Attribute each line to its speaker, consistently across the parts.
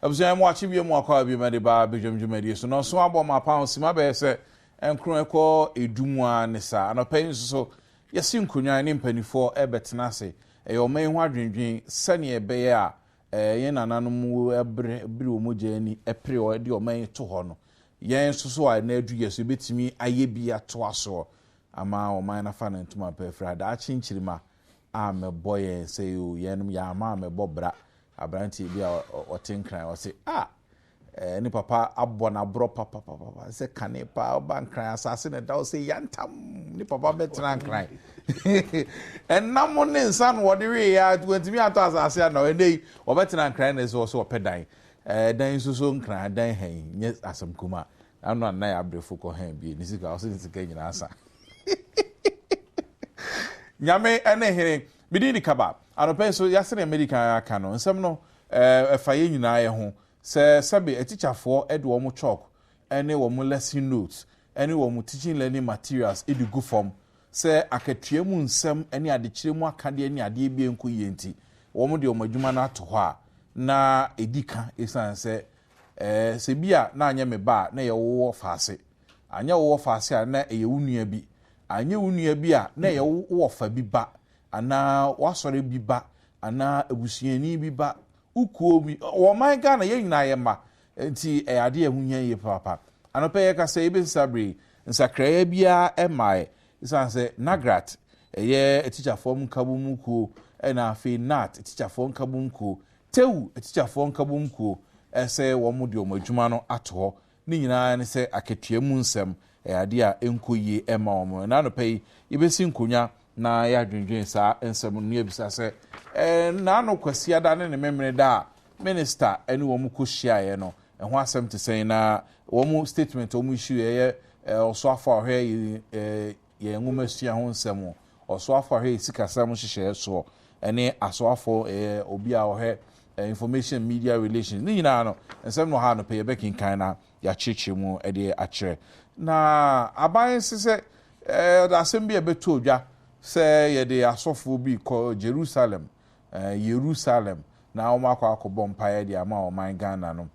Speaker 1: Abusua mo achi bi mo akwa bi mede ba bedwamdwumadi so no so abo ma pound sima be se enkro ekọ edumu a ne sa anopai so yesi nkonwa ne mpanifo ebetena ase eyoman hu adwendwen sane ebeye a ye nananom ebre omoje ni epre o de oman to ho no yen so a na adu yeso betimi aye bi ato aso ama oman na fa na ntuma pefra da chinchirima a meboye say yo yenum ya ama mebobra abranti bi a otenkran o say ni papa abbo na bro papa say kanepa bankran asase na da o say yantam ni papa betran kran enam ne nsan wo de we ya 20 ato asase na enei wo betran kran na so opedan dan so nkran dan han nye asam kuma anu na ya brefo ko han bi ni sika o say sika nyina asa nyame ene here bidini kaba anope so yase na American aka no nsem no efaye nyina ye ho se sebe atichafo ede wo mo chalk ene wo mo lesson notes ene wo mo teaching learning materials edi go form se akatua mu nsem ene adekire mu akade ene ade bi enko yenti wo mo de wo madwuma na to ho a na edika esan se se bia na anya me ba na ye wo faase anya wo faase a na ye wunua bi anya wunua bi a na ye wo fa bi ba ana wasore bi ba ana ebusuani bi ba ukuo bi wo man ga na ye nyina ye ma nti ade ehunya ye papa anope ye ka say be sabre nsakraa bia emai isan say nagrat ye teacher form kabum ku na afi nat teacher form kabum ku tewu teacher form kabum ku ese wo mu de o madwuma no ato ni nyina ne say aketua mu nsem ade a enkoyi ema wo na anope ibesi nkonya na ya dwendwen sa ensem no ebisa se na no kwasi ada ne memre da minister eni wo mu kohia ye no ho asem te sen na wo mu statement wo mu issue ye oso afa ohwe ye nguma sua ho nsem oso afa ohwe sikasam hyehyɛ so ene aso afo obi a ohwe information media relations ni nyina no ensem no ha no pe ye bekinkan na ya cheche mu ede akire na aban sese da asem bi ebeto odwa se ye de asofo bi ko Jerusalem na o makwa akobọ mpaye de ama o man Ghana no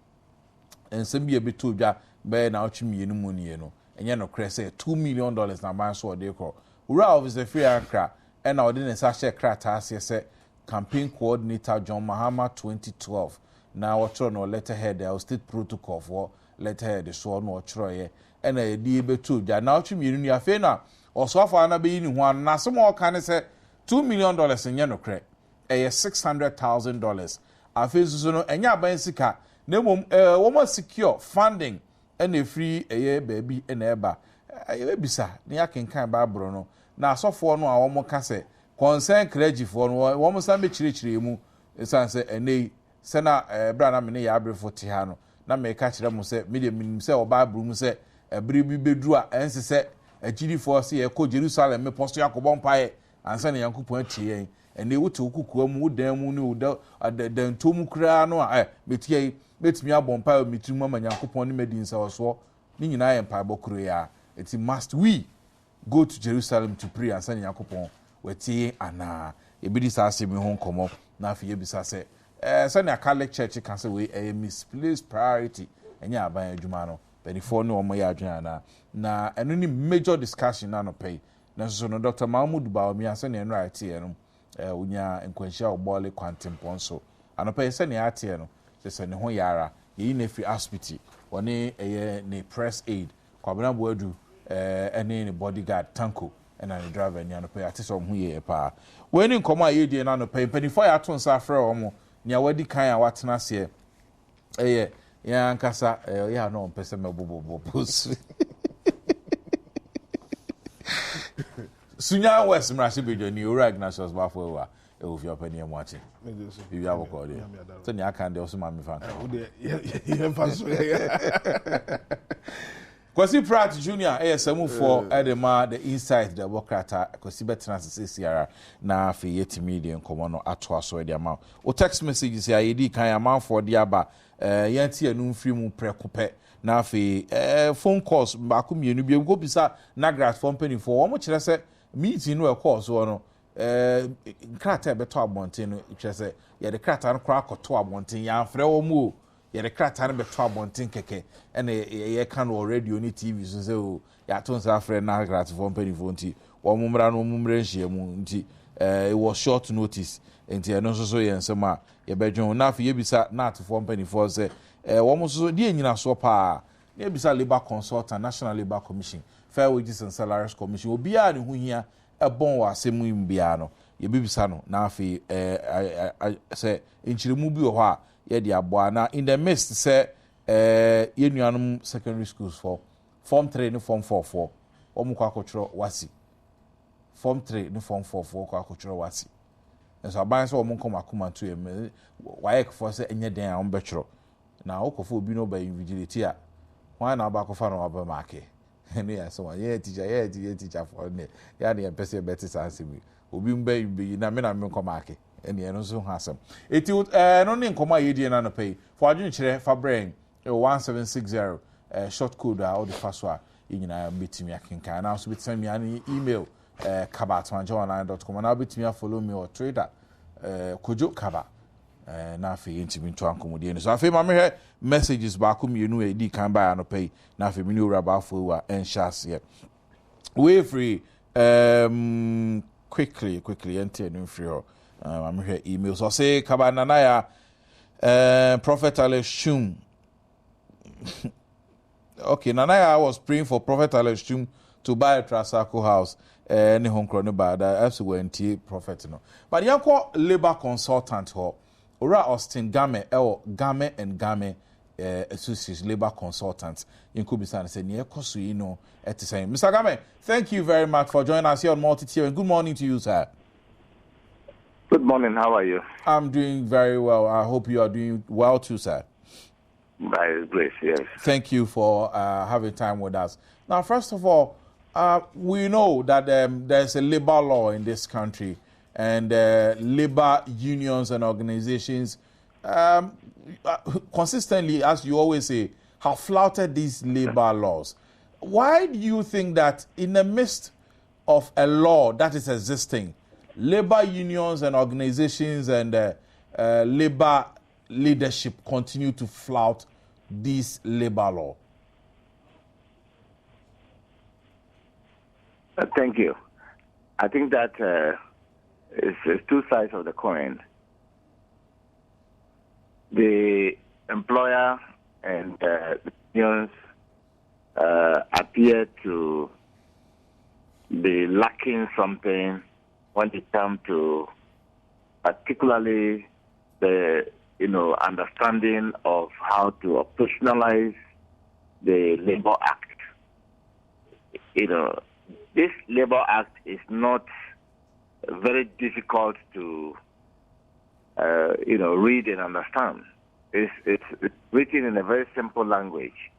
Speaker 1: ensem bi ebeto dwa be na otwemienu mu ne no enye no kre se $2 million na man so de ko ura officer free ankra e na ode ne sa she krata ase se campaign coordinator John Mahama 2012 na wotro no letterhead the state protocol for letterhead so no wotro ye e na edi ebeto dwa na otwemienu ni afi na osofo na be yi ni ho na so mo kan se $2 million enye no kre $600,000 afezuzo no enya aban sika na mom wo secure funding and free baby and eba bisa na yakenkan Bible no na asofo no a wo ka se concern clergy for no wo san be chirechire mu esan se enei se na bra na me ne ya abrefo te ha no na me ka kire mu se me de minim se o Bible mu se ebri bi bedu a ense se agiri for se ye ko Jerusalem me posto yakobon pae ansa ne yankopon atie ene wote okukuwa mu dan mu ne woda dantom kra no a betie betimi abompa mitrim ma nyankopon ne medinsa oso ni nyina ye mpa bokro ya it must we go to Jerusalem to pray and send nyankopon wetie ana ebidi sa asemi ho nkomo na afi ebisa se send a Catholic church can say we a misplaced priority enya aban adwuma no before no omo ya adwuma na eno ni major discussion na no pay na so no Dr. Mahmoud Bawumia answer ne right here no unya nkwanhia obole kwantempon so anopa se ne atie no se ne ho yara yi na free hospital woni ne press aid kwabena boadu ene ne bodyguard tanko ena ne driver nya anopa ate so ho ye pa weni nkomo a yedie na anopa panifo ya to nsa frɛ omo nya wadi kan a watena se ya nkasa ya no mpese mebobobo pos Sunya West Mrashi Bijo ni Ura Ignatius Bafo wa ewofi opani emu achi. Bibi aboko de. So ni aka de osuma mi fan.
Speaker 2: Ye fan so
Speaker 1: Kwasi Pratt Junior ASM for Edema the Insight Democrat Kwasi Betran CCR na afi yetimi de nkomo no ato aso de ama. O text messages ya yedi kan amanfo de aba yanti anu mfiri mu prekope na afi phone calls ba ko mienu bi go bisa Nagrat company for wo mo kire se meeting no call so no krata beto abonten no kire se ye de krata no kra akoto abonten ya mfre wo mu ye de krata no beto abonten keke ene ye kan o radio ni TV so say o ya to nsa frɛ na krata for mpanyimfo nti wo mumra no mumre nhia mu nti it was short notice nti eno so ye nsem a ye bedwon na afi ye bisa na atfo mpanyimfo say wo mo so de nyina so pa ye bisa labor consultant National Labor Commission Fair Wages and Salaries Commission obiara ne ho hia ebon wa asemu mbia no ye bibisa no na afi say enchiremu bi wo ho a ye de aboa na in the midst say ye nuanum secondary schools for form 3 ne form 4 for omo kwa akotro wasi form 3 ne form 4 for kwa akotro wasi so aban so omo kom akoma to em wayek for say enye den a ombetro na okofo obi no ba invigilate a why na ba kofa no aba make ne ya so ye teacher for ne ya ne pese better sense bi obi mba na me na me kom make ene eno so ho asem eti no ne nkoma ye die na no pay for adwun kire fa brain 1760 short code a the password nyina betimi akenkan na so betimi ani email kaba@online.com and I'll betimi follow me or Twitter kojo kaba na afi ntimi to ankomodie no so afi ma me messages ba ko mienu e di kan ba no pay na afi mi ni ora ba fo wa enhase we free quickly enter no free I'm here email so say kaba nanaya Prophet Aleshum. Okay, Nanaya was praying for Prophet Aleshum to buy a Trasaco house. Any home crony bad. That's when Prophet no. But you call labor consultant ho. Ora Austin Game Game and Game associates labor consultants in Kubisan said near Kosu you know at the same. Mr. Game, thank you very much for joining us here on Multi-Tier and good morning to you, sir.
Speaker 3: Good morning, how are you?
Speaker 1: I'm doing very well. I hope you are doing well too, sir.
Speaker 3: By His grace, yes.
Speaker 1: Thank you for having time with us. Now, first of all, we know that there's a labor law in this country, and labor unions and organizations consistently, as you always say, have flouted these labor laws. Why do you think that in the midst of a law that is existing, labor unions and organizations and labor leadership continue to flout this labor law?
Speaker 3: Thank you. I think that it's two sides of the coin. The employer and the unions appear to be lacking something when it comes to particularly the understanding of how to operationalize the Labor Act. This Labor Act is not very difficult to read and understand. It's written in a very simple language.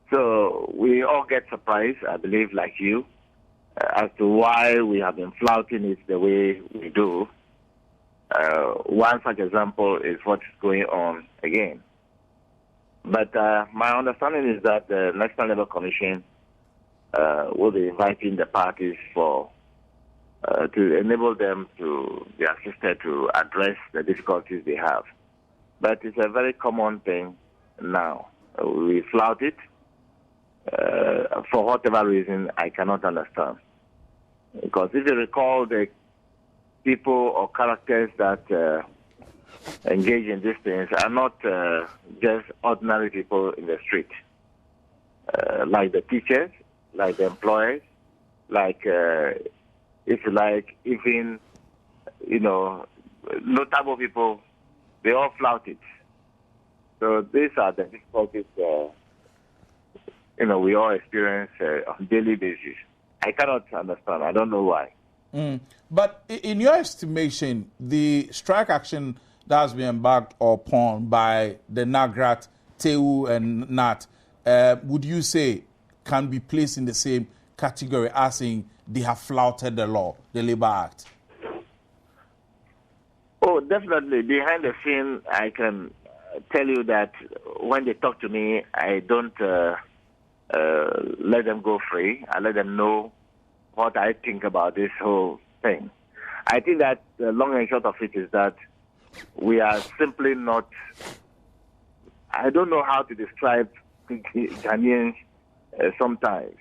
Speaker 3: So we all get surprised, I believe, like you, as to why we have been flouting it the way we do. One such example is what's going on again. But my understanding is that the National Labour Commission will be inviting the parties to enable them to be assisted to address the difficulties they have. But it's a very common thing now. We flout it for whatever reason I cannot understand. Because if you recall, the people or characters that engage in these things are not just ordinary people in the street, like the teachers, like the employers, like, if you like, even, notable people, they all flout it. So these are the difficulties, we all experience on a daily basis. I cannot understand. I don't know why.
Speaker 1: But in your estimation, the strike action that has been embarked upon by the NAGRAT, TEU, and NAT, would you say can be placed in the same category as in they have flouted the law, the Labor Act?
Speaker 3: Oh, definitely. Behind the scene, I can tell you that when they talk to me, I don't let them go free. I let them know what I think about this whole thing. I think that the long and short of it is that we are simply not I don't know how to describe Ghanaians sometimes.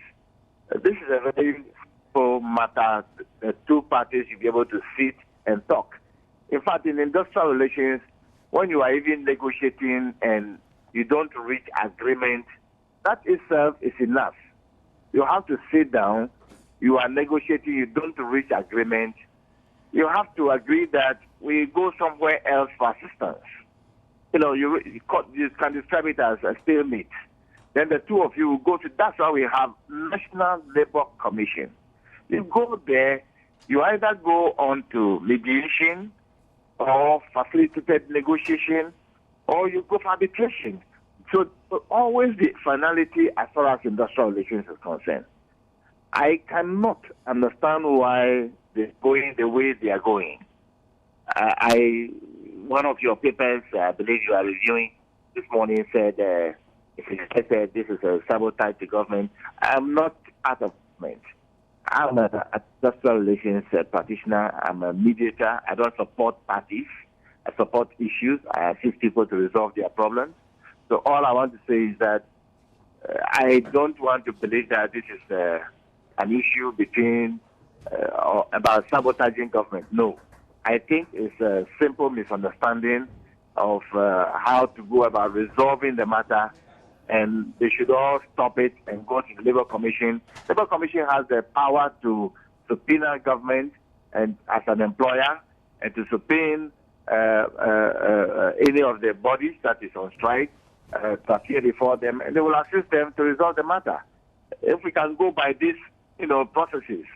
Speaker 3: This is a very simple matter. The two parties should be able to sit and talk. In fact, in industrial relations, when you are even negotiating and you don't reach agreement, that itself is enough. You have to sit down, you are negotiating, you don't reach agreement. You have to agree that we go somewhere else for assistance. You can describe it as a stalemate. Then the two of you will go to, that's why we have National Labour Commission. You go there, you either go on to mediation or facilitated negotiation, or you go for arbitration. So always the finality as far as industrial relations is concerned. I cannot understand why they're going the way they are going. One of your papers, I believe you are reviewing this morning, said this is a sabotage to government. I'm not part of government. I'm an industrial relations practitioner. I'm a mediator. I don't support parties. I support issues. I assist people to resolve their problems. So all I want to say is that I don't want to believe that this is an issue between about sabotaging government. No. I think it's a simple misunderstanding of how to go about resolving the matter, and they should all stop it and go to the Labour Commission. The Labour Commission has the power to subpoena government and as an employer, and to subpoena any of the bodies that is on strike to appear before them, and they will assist them to resolve the matter. If we can go by these, processes,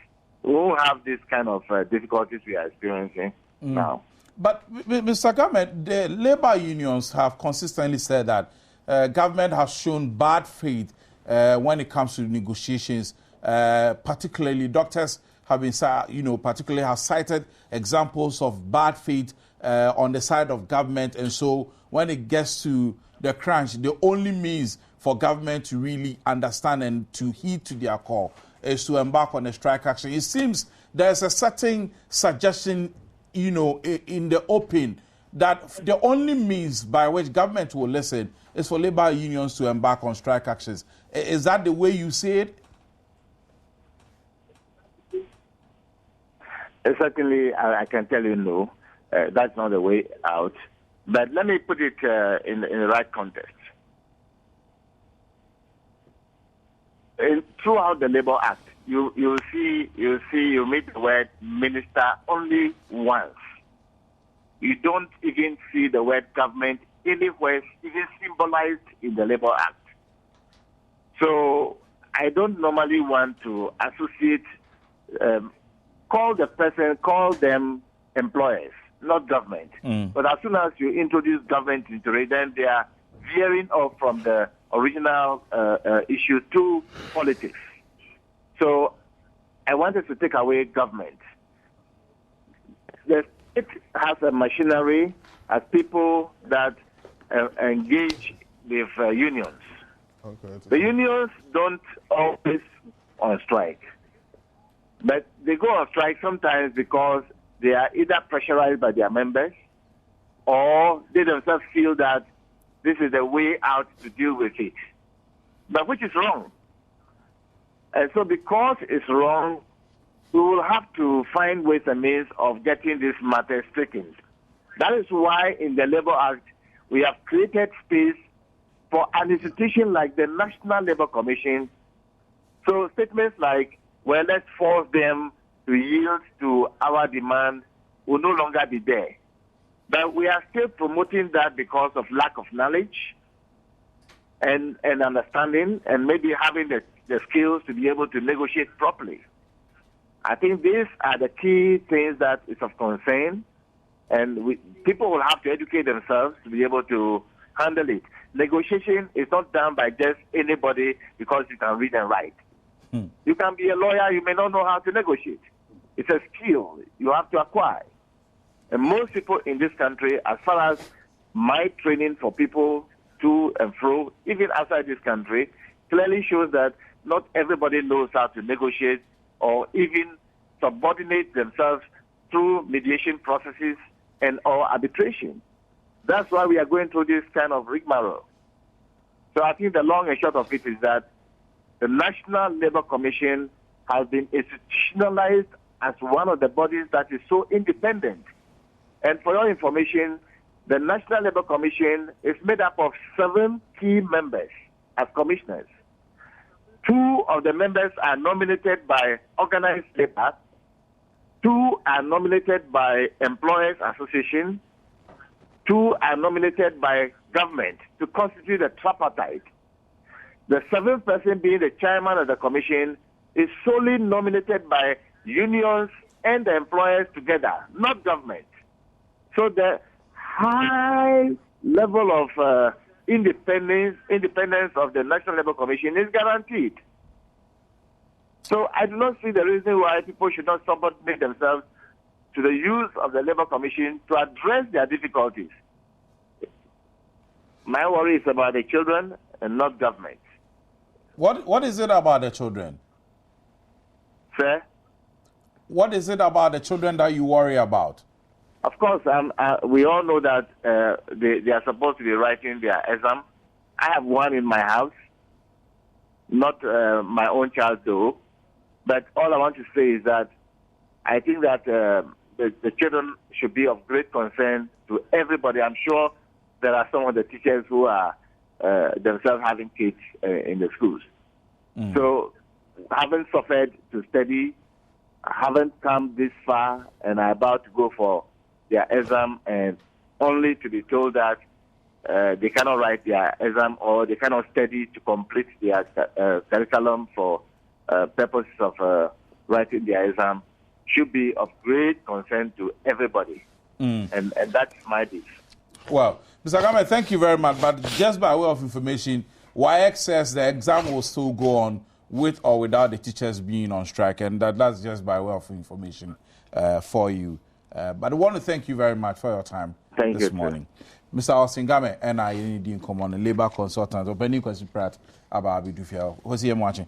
Speaker 3: we won't have this kind of difficulties we are experiencing now.
Speaker 1: But, Mr. Government, the labor unions have consistently said that government has shown bad faith when it comes to negotiations. Particularly, doctors have been, particularly have cited examples of bad faith on the side of government. And so when it gets to the crunch, the only means for government to really understand and to heed to their call is to embark on a strike action. It seems there's a certain suggestion, in the open that the only means by which government will listen is for labor unions to embark on strike actions. Is that the way you see it?
Speaker 3: Certainly, I can tell you no. That's not the way out. But let me put it in the right context. Throughout the Labour Act, you meet the word minister only once. You don't even see the word government anywhere even symbolized in the Labour Act. So I don't normally want to associate, call them employers, not government. But as soon as you introduce government into it, then they are veering off from the original issue to politics. So I wanted to take away government. The state has a machinery as people that engage with unions.
Speaker 2: Okay,
Speaker 3: the unions don't always on strike, but they go on strike sometimes because they are either pressurized by their members or they themselves feel that this is the way out to deal with it, but which is wrong. And so because it's wrong, we will have to find ways and means of getting this matter straightened. That is why in the Labour Act, we have created space for an institution like the National Labour Commission. So statements like, well, let's force them to yield to our demand will no longer be there. But we are still promoting that because of lack of knowledge and understanding, and maybe having the skills to be able to negotiate properly. I think these are the key things that is of concern, and people will have to educate themselves to be able to handle it. Negotiation is not done by just anybody because you can read and write. You can be a lawyer, you may not know how to negotiate. It's a skill you have to acquire. And most people in this country, as far as my training for people to and fro, even outside this country, clearly shows that not everybody knows how to negotiate or even subordinate themselves through mediation processes and or arbitration. That's why we are going through this kind of rigmarole. So I think the long and short of it is that the National Labour Commission has been institutionalized as one of the bodies that is so independent. And for your information, the National Labour Commission is made up of 7 key members as commissioners. 2 of the members are nominated by organized labor. 2 are nominated by employers association. 2 are nominated by government to constitute a tripartite. The 7th person, being the chairman of the commission, is solely nominated by unions and the employers together, not government. So the high level of independence of the National Labour Commission is guaranteed. So I do not see the reason why people should not subordinate themselves to the use of the Labour Commission to address their difficulties. My worry is about the children and not government.
Speaker 1: What is it about the children?
Speaker 3: Sir?
Speaker 1: What is it about the children that you worry about?
Speaker 3: Of course, we all know that they are supposed to be writing their exam. I have one in my house, not my own child though. But all I want to say is that I think that the children should be of great concern to everybody. I'm sure there are some of the teachers who are themselves having kids in the schools. So haven't suffered to study, haven't come this far, and are about to go for their exam, and only to be told that they cannot write their exam or they cannot study to complete their curriculum for purposes of writing their exam should be of great concern to everybody. And that's my view.
Speaker 1: Well, Mr. Game, thank you very much. But just by way of information, YX says the exam will still go on with or without the teachers being on strike, and that's just by way of information for you. But I want to thank you very much for your time this morning. Mr. Austin Game, and I need in common labor consultant, opening question Pratt about Bidufia. Who's he watching?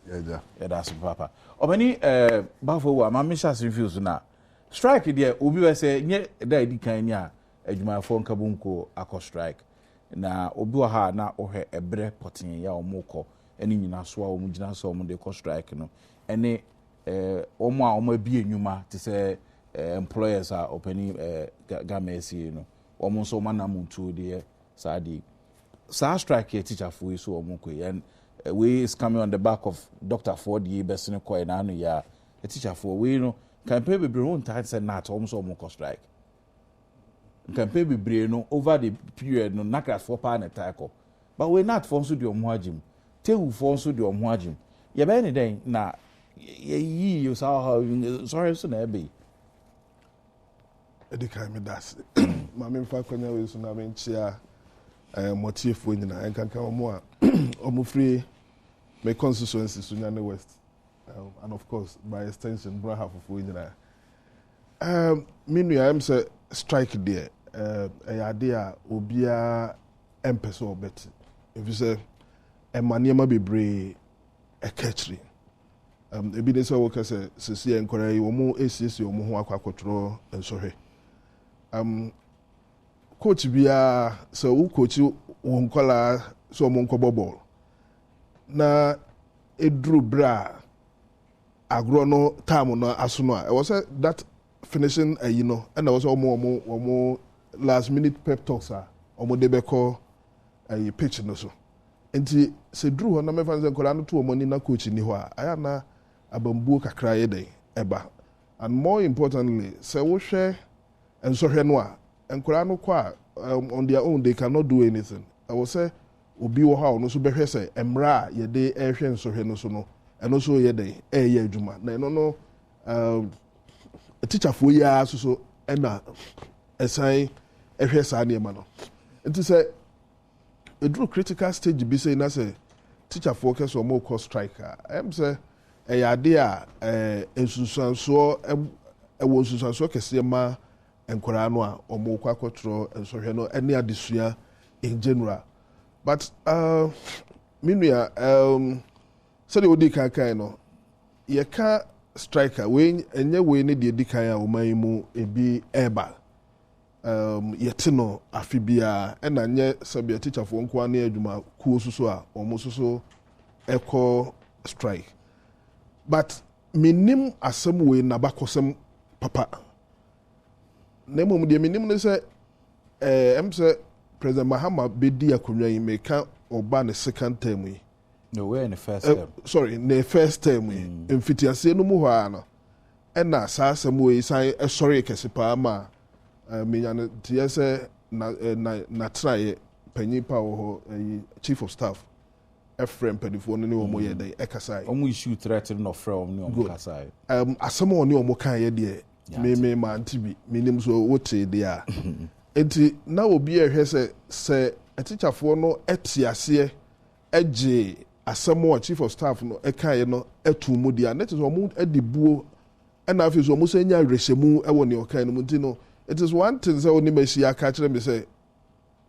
Speaker 1: Yeah, that's Papa. Obeni Bafo, my mission refuse now. Strike there, Ubi say, yeah, there, Dikanya, Ejuma phone Kabunko, Ako strike. Na Obuaha na ohe ebre potin ya omoko, eni nyina so a omugina so omo de ko strike no. Ene omo a omo bi enwuma te say employers are opening gamesi no. Omo so manamuntu de sadi. Sa strike here teacher for so omo ko and we is coming on the back of Dr. Ford ye besine ko na no ya a teacher for we no can pay be won time say na to omo so omo ko strike. Can pay be no over the period no nakras for pa na tackle. But we not for so the omuagim. Tell for so the omuagim. Ya be any day na ye you saw how sorry so na be.
Speaker 2: Edika me das. Mama mfa kwanya we so na me nchia motiefo nyina enkanka omo a omo free me constituency so nyane west. And of course by extension bra half of we nyina. Minu am say strike there. Idea obia empese obet if you say e maniema bebre e catchy ebi dey say wo ka say sisi enkora yi wo mu esisi wo mu ho akwakotro ensohwe coach bia so wo coach wo nkola so mo nkobo ball na edru bra agro no time no aso a was that finishing you know and there was almost last minute pep talks are almost they call a pitch no so enti se drew na me fan se nkola no to money na coach ni ho a aya na abambu kakra ye den eba and more importantly se wo hwe enso hwe no a nkola no kwa on their own they cannot do anything I will say obi wo ha no so behwe se emra ye de ehwe enso hwe no so no eno so ye den ye adwuma na eno no a teacher for years so ena assign ehwe sa na ma no enti say a drew critical stage be say na say teacher for case o mo call striker am say e yade a ensusanso e wo ensusanso kese ma enkora no a o mo kwa kotro ensohwe no ene adesua in general but minua so the odi kan no ye ka striker we enye we ne de dikan a oman mu ebi eba yɛte no afe biara ɛna nyɛ sɛbea teacherfoɔ nko ane adwuma kuo soso a ɔmo soso ɛkɔ strike but menim asɛm wei nabakɔsɛm papa na mmom deɛ menim ne sɛ ɛm sɛ President Mahama bɛdi akonnwa yi meka ɔba ne second term yi
Speaker 1: no we're in the first term
Speaker 2: sorry ne first term yi mfitiaseɛ no mu hɔ a no ɛna saa asɛm wei san ɛsɔre kɛse paa ma menya no teɛ sɛ natraeɛ panyin pa wɔ hɔ chief of staff ɛfrɛ mpanifoɔ no ne wɔn yɛ dɛn ɛkasae
Speaker 1: ɔmo issue threat no frɛ wɔn ne ɔmo kasae
Speaker 2: asɛm a ɔne ɔmo kaeɛ deɛ me ma nti bi menim so wote deɛ a enti na obi ɛhwɛ sɛ atikyafoɔ no ɛte aseɛ ɛgye asɛm a chief of staff no ɛkaeɛ no ɛtu mu deɛ ne te sɛ ɔmo ɛde buo ɛna afei so ɔmo sɛ nya awerɛhyɛmu ɛwɔ ne ɔkae no mu nti no it is one thing sɛ onim ahyia aka kyerɛ me sɛ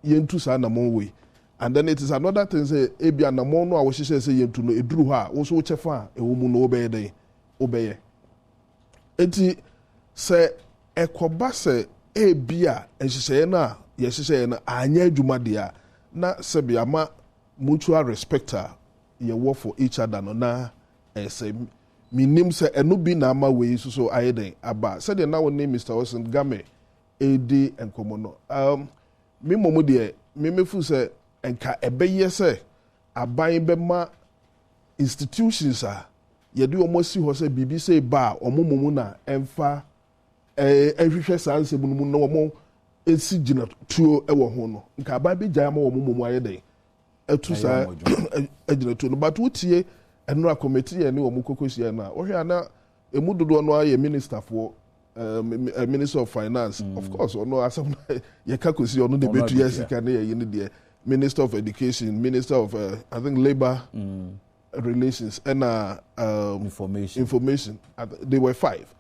Speaker 2: yɛntu saa namɔn wei and then it is another thing sɛ ebi anamɔn no a wɔhyehyɛ sɛ yɛntu no eduru hɔ a wɔso wɔkyɛ fa a ɛwɔ mu no wɔbɛyɛ dɛn wɔbɛyɛ eti sɛ ɛkɔba sɛ ebi a nhyehyɛeɛ no a yɛhyehyɛeɛ no anyɛ adwuma deɛ a na sɛbi ama mutual respect a yɛwɔ for each other no na ɛsɛ minim sɛ ɛno bi na ama wei soso ayɛ dɛn aba sɛdeɛ na wɔne Mr. Olsen Game edi nkɔmɔ no me mɔmu deɛ memefu sɛ nka ɛbɛyɛ sɛ aban bɛma institutions a yɛde wɔn asi hɔ sɛ biribi sɛ ba a wɔn mɔmu na ɛmfa ɛhwehwɛ saa nsɛm no mu na wɔn esi gyina tuo ɛwɔ ho no nka aban bi gya ama wɔn mɔmu ayɛ dɛn ɛtu saa ɛgyina tuo no but wotie ɛnura committee yɛ ne wɔn koko hyia no a wɔhwɛ ana emu dodoɔ no ayɛ minister for Minister of Finance of course ɔno asɛm no yɛka kɔsi ɔno de bɛtu yɛ sika ne yɛyi ne deɛ Minister of Education, Minister of I think Labour Relations and information. They were 5.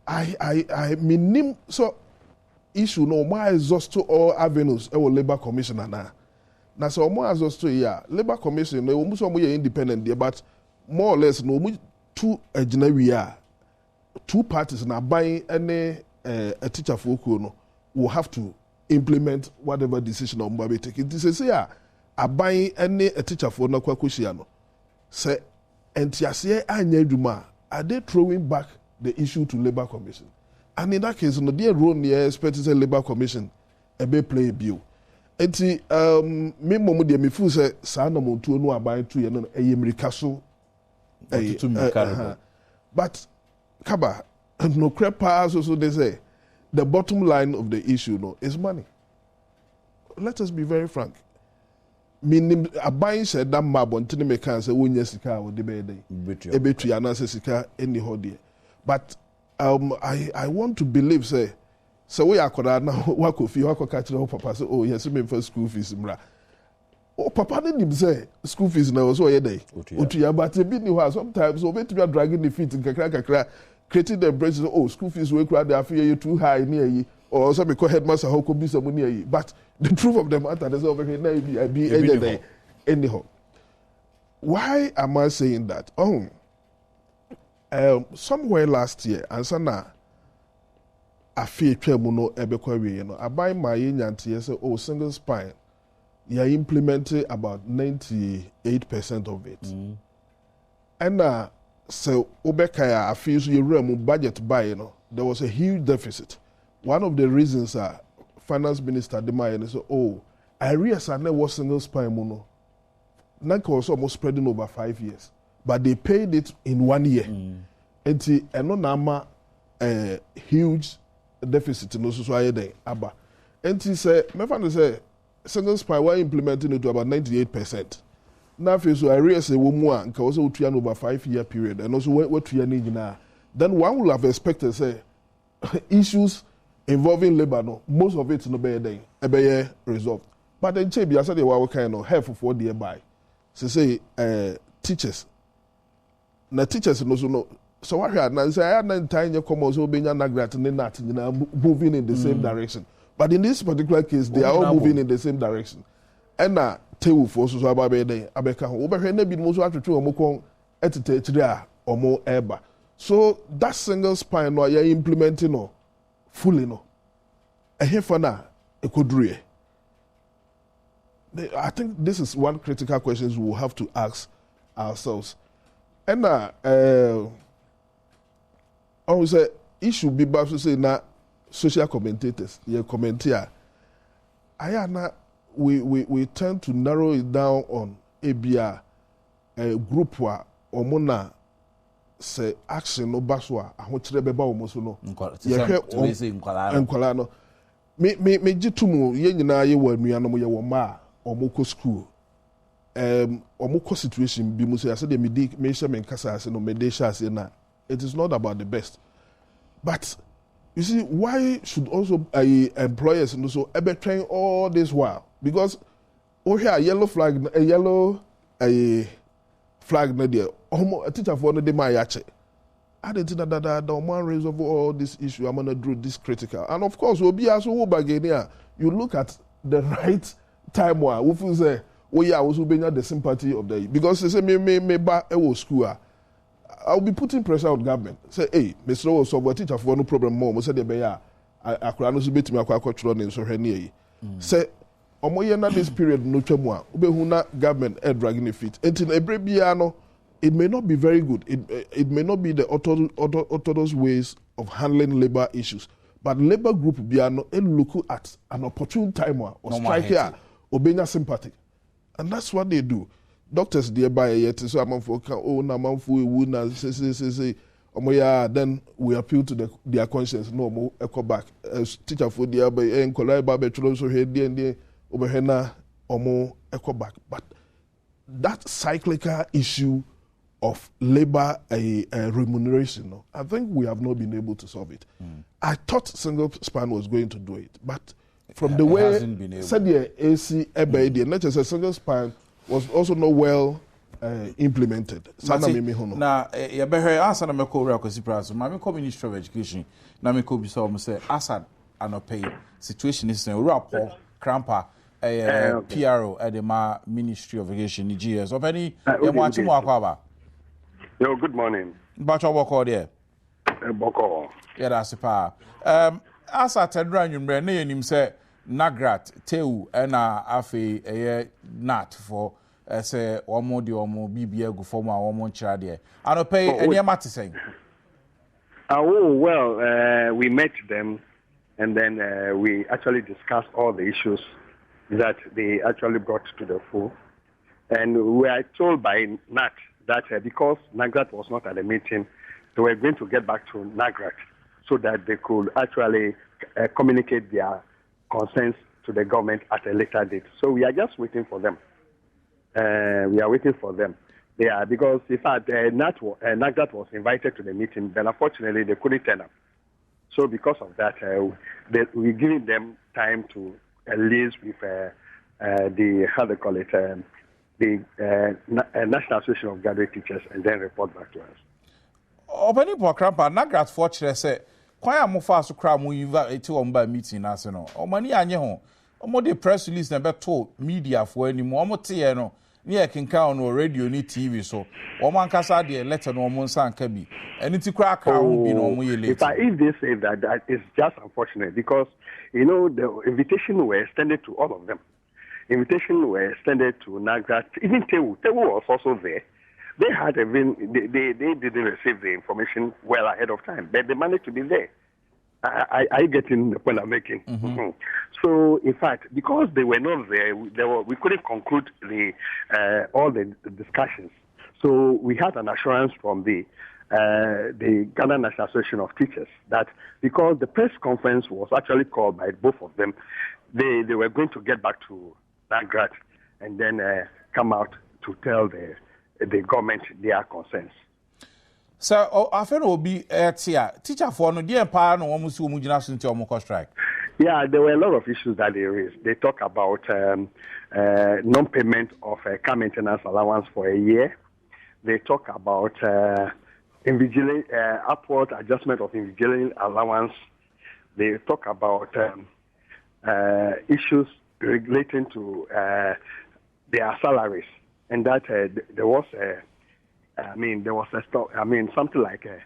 Speaker 2: I mean so issue no more exhaust all avenues our Labour Commission na so more exhaust yeah Labour Commission no almost independent there but more or less no two two parties na buying any a teacher for no will have to implement whatever decision on Mbabe take. It is a buying any a teacher for no kwakushiano. Say entiasie anyeduma are they throwing back the issue to Labour Commission? And in that case, no dear role near expect is a Labour Commission a be play a bill. Enti me momu de me fu say sa na mo tu no aban tu ye no eyemrika so but kaba no crepa so they say the bottom line of the issue no is money. Let us be very frank. Meaning a buying said that mab on tini mekan say wonya sika or the bed ebetu anase sika any hodie. But I want to believe say so we akoda na wako fi wako catch no papa say oh yes me for school fees mra. Oh papa nim say school fees na so ye dey. Otuya but e bi ni ho sometimes so bet be dragging the feet kakra creating the impression oh school fees we crowd they feel you too high near you or some because headmaster how could be some near you but the truth of the matter is over here now be anyhow why am I saying that somewhere last year and sana I feel no ebekwa we you know I buy my nyantie say oh single spine you implemented about 98% of it and so Obekaya, I feel so you budget buy, you know, there was a huge deficit. One of the reasons Finance Minister Demaye said, oh, I realized I never was single spine mono. Nanka was almost spreading over 5 years. But they paid it in 1 year. And no nama huge deficit in society abba. And he said, my father said, single spine were implementing it to about 98%. Now, so I realize a woman can also train over 5-year period, and also what we are needing now. Then one would have expected say issues involving labor, no, most of it's no better day, resolved. But then Chebi, I said they were kind of helpful for the by. So say teachers. Now teachers also know. So what I had now say I had 9 times you come also being a nagrat and not moving in the same direction. But in this particular case, they are all moving in the same direction. And now. Tewu for so ababe den abeka ho obehwe na bi mo so atwetwe omokon etete a omo eba so that single spine no ya implementing no fully no for now, I think this is one critical question we will have to ask ourselves. And I would say it should be back to say now social commentators, commentator. We tend to narrow it down on ABR a group wa omona say action no baswa ahokyere beba omoso no nkwala no me gitumu ye nyina ye wa nuanom ye wo ma omoko school omoko situation bi mu say I said me hye me nkasa ase no me de hye ase na it is not about the best, but you see why should also employers and so ebe train all this while, because here a yellow flag flag na there a teacher for no dey my yache I didn't that the man raise over all this issue I'm gonna do this critical, and of course we'll be as we again here you look at the right time where we feel say we are also being the sympathy of the, because they say me ba e school I'll be putting pressure on government. Say, hey, Mr. O, so what teacher for no problem more. Say the beya, I could not be to me a quite so her near. Say, omoye na this period no chemwa. Ube huna government dragging the feet. Until every biano, it may not be very good. It may not be the orthodox ways of handling labor issues. But labor group biano look at an opportune time or strike here, obeying sympathy, and that's what they do. Doctors thereby yet so among for na manfo ewu na say then we appeal to their conscience no mo echo back teacher for thereby enkola ba betro so he dey obehena omo echo back. But that cyclical issue of labor remuneration, no, I think we have not been able to solve it. I thought single span was going to do it, but from the way said the AC ebe not just a single span was also not well implemented.
Speaker 1: Now, you better answer me call Rakosi my Ministry of Education. Now me could be so say Assad and pay situation is in rapport cramper PRO at the Ministry of Education in GS. Of any watching Wakaba.
Speaker 4: Yo, good morning.
Speaker 1: But your work there.
Speaker 4: Boko.
Speaker 1: Yeah, that's a power. Assad Tedran, you may name say Nagrat, Teu, and Afe, Nat for say one more BBA go for my one more child there. I don't pay any matter saying.
Speaker 4: We met them and then we actually discussed all the issues that they actually brought to the fore. And we are told by Nat that because Nagrat was not at the meeting, they were going to get back to Nagrat so that they could actually communicate their concerns to the government at a later date. So we are just waiting for them. We are waiting for them. They are, because in fact, Nagrat was invited to the meeting, but unfortunately they couldn't turn up. So because of that, we're giving them time to liaise with the, how they call it, the National Association of Graduate Teachers, and then report back to us.
Speaker 1: Opening for Krampa, Nagrat fortunately said, "Why am I fast to cram when you invite to on meeting national? Or money and you omo the press release never told media for any more no near can count on radio ni TV so man kasa the letter no mon san kabi and it's crack be no more later."
Speaker 4: If they say that is just unfortunate, because you know the invitation were extended to all of them. Invitation were extended to Nagrat, even Tewu was also there. They had they didn't receive the information well ahead of time, but they managed to be there. I getting the point I'm making. Mm-hmm. So, in fact, because they were not there, we couldn't conclude all the discussions. So we had an assurance from the Ghana National Association of Teachers that because the press conference was actually called by both of them, they were going to get back to Nagrat and then come out to tell the government their concerns.
Speaker 1: So, I feel will be teacher for no dear pa no almost strike.
Speaker 4: Yeah, there were a lot of issues that they raised. They talk about non-payment of car maintenance allowance for a year. They talk about upward adjustment of invigilating allowance. They talk about issues relating to their salaries, and that there was something like a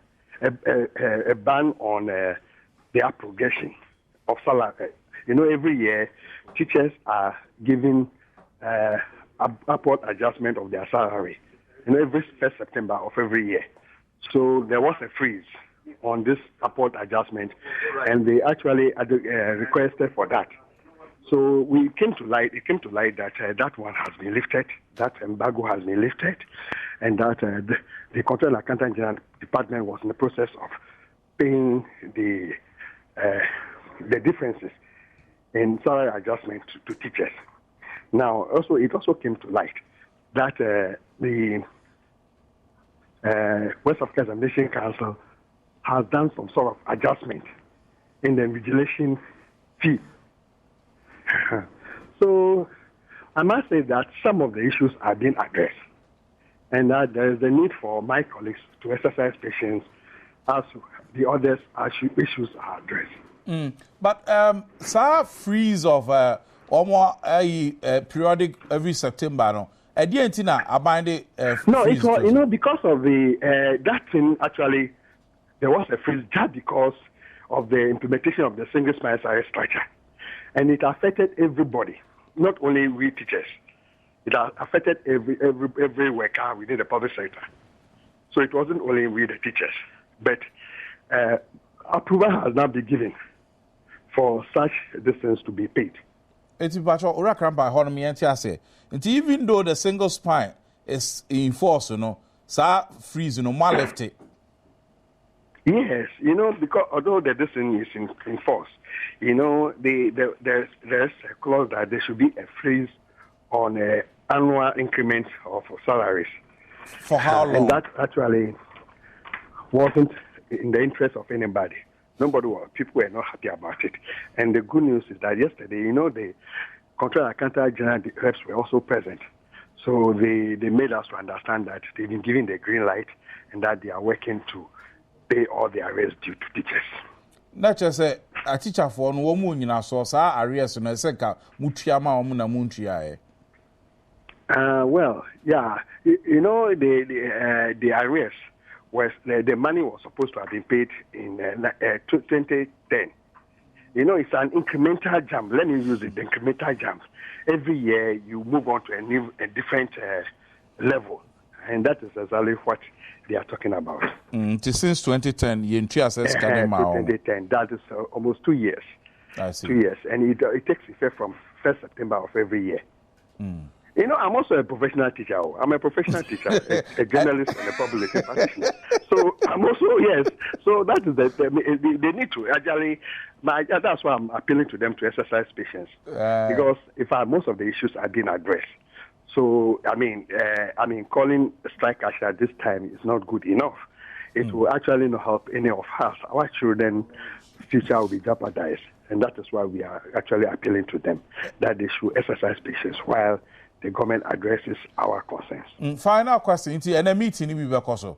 Speaker 4: ban on their progression. of salary. Every year, teachers are given upward adjustment of their salary. Every 1st September of every year. So there was a freeze on this upward adjustment, and they actually requested for that. So it came to light that that one has been lifted, that embargo has been lifted, and that the Control and Accountant General Department was in the process of paying the differences in salary adjustment to teachers. Now, it also came to light that the West African Examination Council has done some sort of adjustment in the invigilation fee. So I must say that some of the issues are being addressed, and that there is the need for my colleagues to exercise patience as the others issues are addressed.
Speaker 1: But sir, freeze of almost periodic every September, no.
Speaker 4: No, it's not, because of the that thing. Actually, there was a freeze just because of the implementation of the single spine salary structure, and it affected everybody, not only we teachers. It affected every worker within the public sector. So it wasn't only we the teachers, but approval has now been given for such distance to be paid.
Speaker 1: It's even though the single spine is in force, freeze, more left it.
Speaker 4: Yes, because although the distance is in force, there's a clause that there should be a freeze on annual increments of salaries.
Speaker 1: For how long?
Speaker 4: And that actually wasn't in the interest of anybody. People were not happy about it. And the good news is that yesterday, the Control and Accountant General reps were also present. So they made us to understand that they've been given the green light and that they are working to pay all the arrears due to teachers.
Speaker 1: Not just a teacher for no woman in our source, arrears and a second, Mutiama or Muntia.
Speaker 4: Well, yeah, the arrears was the money was supposed to have been paid in 2010. It's an incremental jump. Let me use it, the incremental jump. Every year you move on to a different level, and that is exactly what they are talking about.
Speaker 1: Since 2010, you says
Speaker 4: 2010. That is almost 2 years.
Speaker 1: I see.
Speaker 4: 2 years, and it takes effect from 1st September of every year. I'm also a professional teacher. I'm a professional teacher, a journalist and a public practitioner. So I'm also, yes. So that is they need to actually, that's why I'm appealing to them to exercise patience. Because most of the issues are being addressed. So, calling a strike action at this time is not good enough. It will actually not help any of us. Our children's future will be jeopardized. And that is why we are actually appealing to them that they should exercise patience while the government addresses our concerns.
Speaker 1: Final question, and a meeting we were also.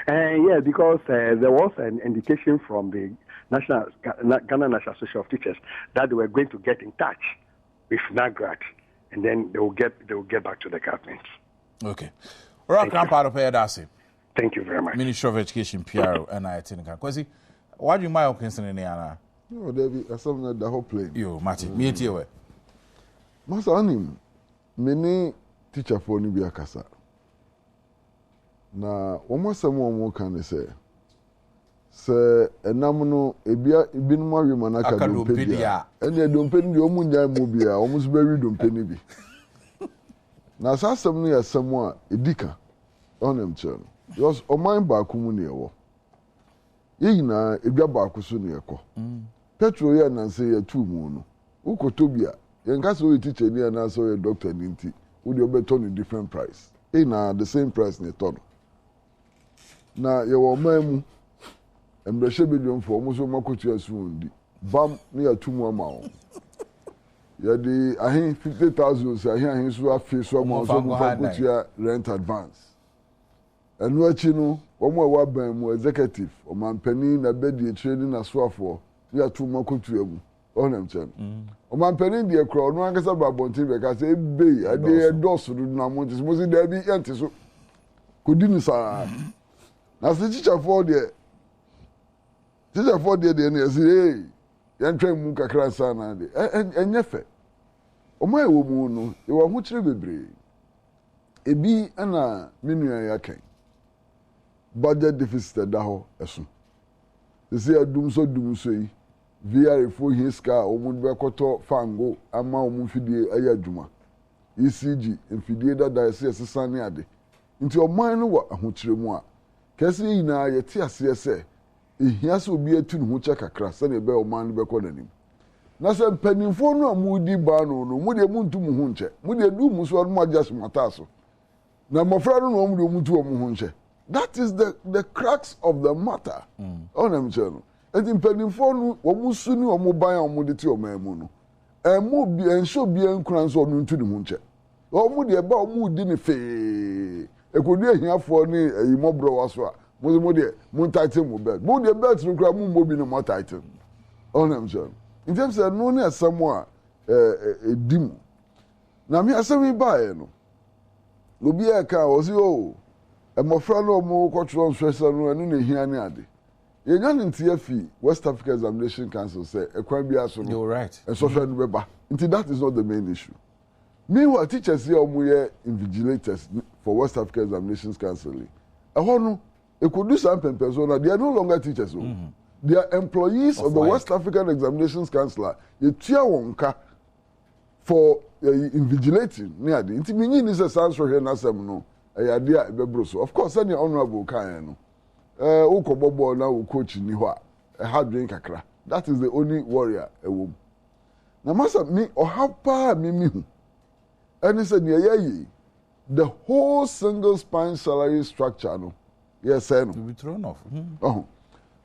Speaker 4: Yeah, because there was an indication from the Ghana National Association of Teachers that they were going to get in touch with NAGRAT, and then they will get back to the government.
Speaker 1: Okay. All right,
Speaker 4: Thank you very much.
Speaker 1: Ministry of Education, PR, and I think Kwesi, why do you mind concern in Niana?
Speaker 2: No, David, I saw the whole plane.
Speaker 1: You, Martin, me too.
Speaker 2: Master Anim, many teacher for Nibia Casa. Na almost someone more can say. Sir, a nominal, a beer, been more human academia, and they don't pay the Omunya Mobia, almost buried on penny. Now, some near someone, a dicker on them churn. Yours or mine back Kumunia. Yina, a Gabakusunia. Petro ya na say 2 moon. Uko Tobia, Yankaso teacher near and also a doctor Ninti, would you bet on a different price? The same price in a ton. Now, your man. And the Shebidium for almost Makotia soon. Bam near 2 more miles. Yadi, I think 50,000, I hear his face so much rent advance. And what you know, one more wabam executive, or man penny in a bed training as well for, we are 2 more country on them. O man penny in the crowd, no one gets about Bonti because they be a day a dose to do not want to suppose there be empty. So couldn't say, as the teacher for the teacher for the day, say, hey,
Speaker 5: yan twa mu kakra sa na de enye fe omo e wo mu no e wo ho kire bebre ebi ana menua ya kan budget deficit da ho eso se adum so yi VR fo hiska omo be koto fango ama omo fidie ayi adwuma ECG mfidie dada ese sesane ade nti oman no wa ahokire mu a kase yina yete ase se ehia se obi atu ne ho che kakra se ne be oman no be kɔ nanim na se mpanimfo no amudi ba no mu de muntu mu ho nche mu de du mu so no adjust mata so na mofra no mu de mutu omu ho nche. That is the crux of the matter. Onam cheno enti mpanimfo no omu su ni omu ban omu de ti oman mu no emu bi enso bi enkran so no ntu ne ho nche omu de ba omu di ne fe ekodi ehiafo ni eyimobro waso a mo de mo title mo bed mo de bed no kra mo mobi ne mo title onam cheno in terms of no na somewhere edim na me asemi bae no obi e ka o si o emofra no mo control stress no enu na hia ne ade ye nya ntia fi West Africa Examination Council say ekwan bi aso no
Speaker 1: you're right
Speaker 5: and social no beba until that is not the main issue. Meanwhile teachers here omo ye invigilators for West Africa Examinations Council ehon no e could do some person na they are no longer teachers. They are employees of the West African Examinations Council. You tia wonka for invigilating near the inti minyi ni se sanso here na sem no e ade a ebebro so. Of course any honorable kan no ukobobo na wo coach ni ho a hard drink kakra. That is the only warrior ewom. Na masa mi ohapa mi hu. Any said ye the whole single spine salary structure no. Yes sir no.
Speaker 1: To be thrown off.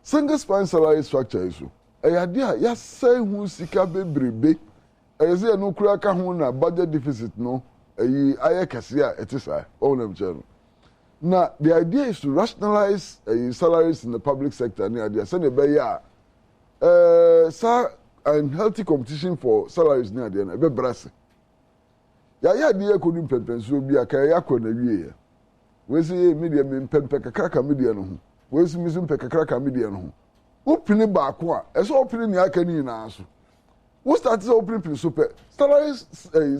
Speaker 5: Single spine salary structure isu eyade a ya say hu sika bebrebe eyese no kura ka hu na budget deficit no aye kase a etisa onam channel. Now the idea is to rationalize salaries in the public sector near there say be ya unhealthy competition for salaries near there na be brase ya de ko nim pempenso bi aka ya ko na wie we say media me pempe kakra media no ho we say me pempe kakra media no ho opini ba ko a eso opini ni aka ni na so we start to opini super salaries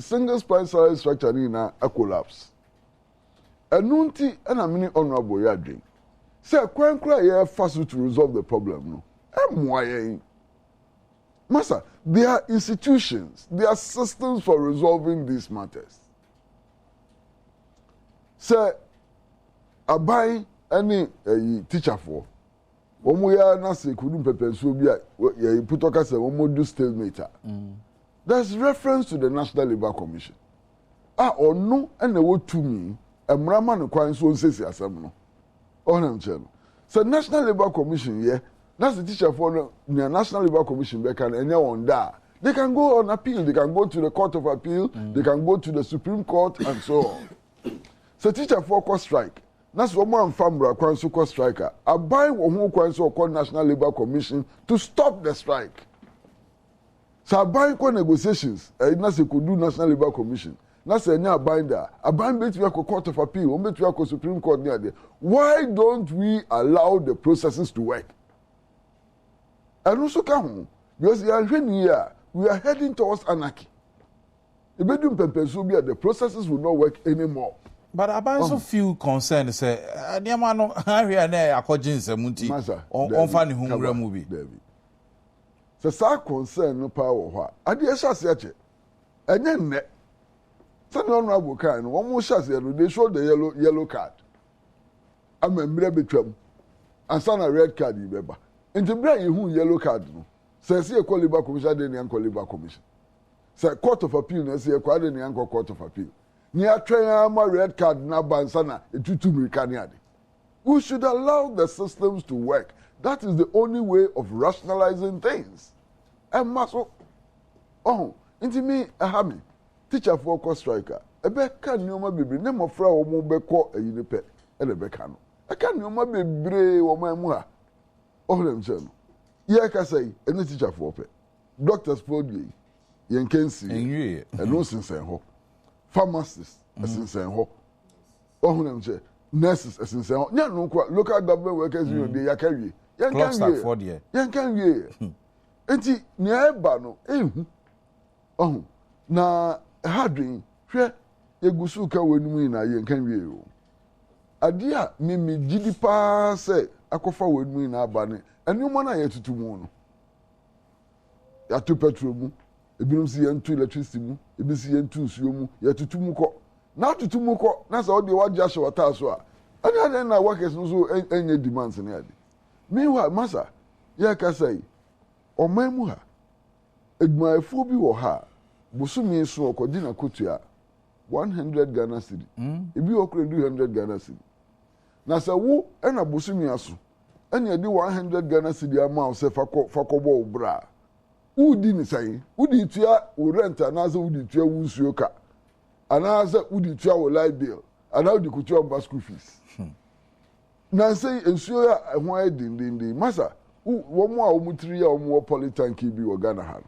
Speaker 5: single spine salary structure ni na a collapse enunti na mini honorable ya dream say kwankra ya fast to resolve the problem no emoye masa there are institutions, there are systems for resolving these matters. Say, abai any teacher for. Omo ya na se kudum pepenso bi a ye putoka se omo do stalemate. There's reference to the National Labour Commission. Ono na wo tumi emrama no kwan so nsesi asem no. Onam che no. So National Labour Commission here. That's the teacher for the National Labour Commission. They can anyone there. They can go on appeal. They can go to the Court of Appeal. They can go to the Supreme Court and so on. So teacher for court strike. That's what man famra kwanso court striker. I buy one kwanso called National Labour Commission to stop the strike. So I buy negotiations. That's could do National Labour Commission. That's a new binder. I bind between a Court of Appeal. Between a Supreme Court near there. Why don't we allow the processes to work? And also come because we are heading towards anarchy. The processes will not work anymore.
Speaker 1: But I also feel concerned. Say, "Niama no area na akojin semunti on fa ni humra movie."
Speaker 5: So sa concern no power ho. Ade e shase ache. Enye nne. Say no honorable kan no one shase no they show the yellow card. Amembre betwam. Ansa na red card ibeba. Into bring you yellow card no. Say a call Labour Commission, then you call Labour Commission. Say Court of Appeal, no say a call then you Court of Appeal. Near train red card na bansana etutu mirikaniade. We should allow the systems to work. That is the only way of rationalizing things. And maso into me ahami teacher for course striker. Ebe kan nyoma bebre ne mofra wo mo beko ayine pe e le beka no. E kan nyoma bebre wo mamu ha. Them channel. Yeah, can say any teacher for pay. Doctors for you, Yankensi, and no since ho. Pharmacists, as in San Ho. Them say nurses, as in San Ho. No, local government workers, they are carry.
Speaker 1: Yan can ye.
Speaker 5: enti nea eba no ehu oh na hadwin hwɛ yegusu ka wenum ina ye nkan wie o ade a mimi gidi pa sɛ akɔfa wenum ina aba ne enuma na ye tutumu no ya to petrol mu ebinom si ye ntu electricity mu ebi si ye ntu nsuo mu ye tutumu kɔ na tutumu kɔ na sɛ ɔde wagya hye wata so a ɛna na workers no so enye demands ne ade meanwhile masa ye ka sɛ ɔman mu ha edwumayɛfoɔ bi wɔ ha bosumi so ɔkɔdi na kotua 100 Ghana cedi ebi okure 200 Ghana cedi na sɛ wo ɛna bosumi aso ɛna di 100 Ghana cedi ama sɛ fakɔbɔ obra udi ni sɛn udi tua wo rent anaasɛ udi tua wo nsuo ka anaasɛ udi tua wo light bill ana udi kutua wo school fees na sɛ nsuo a ɛho ayɛ dindindin masa wɔn a wɔn tiri a wɔn wɔ polytank bi wɔ Ghana ha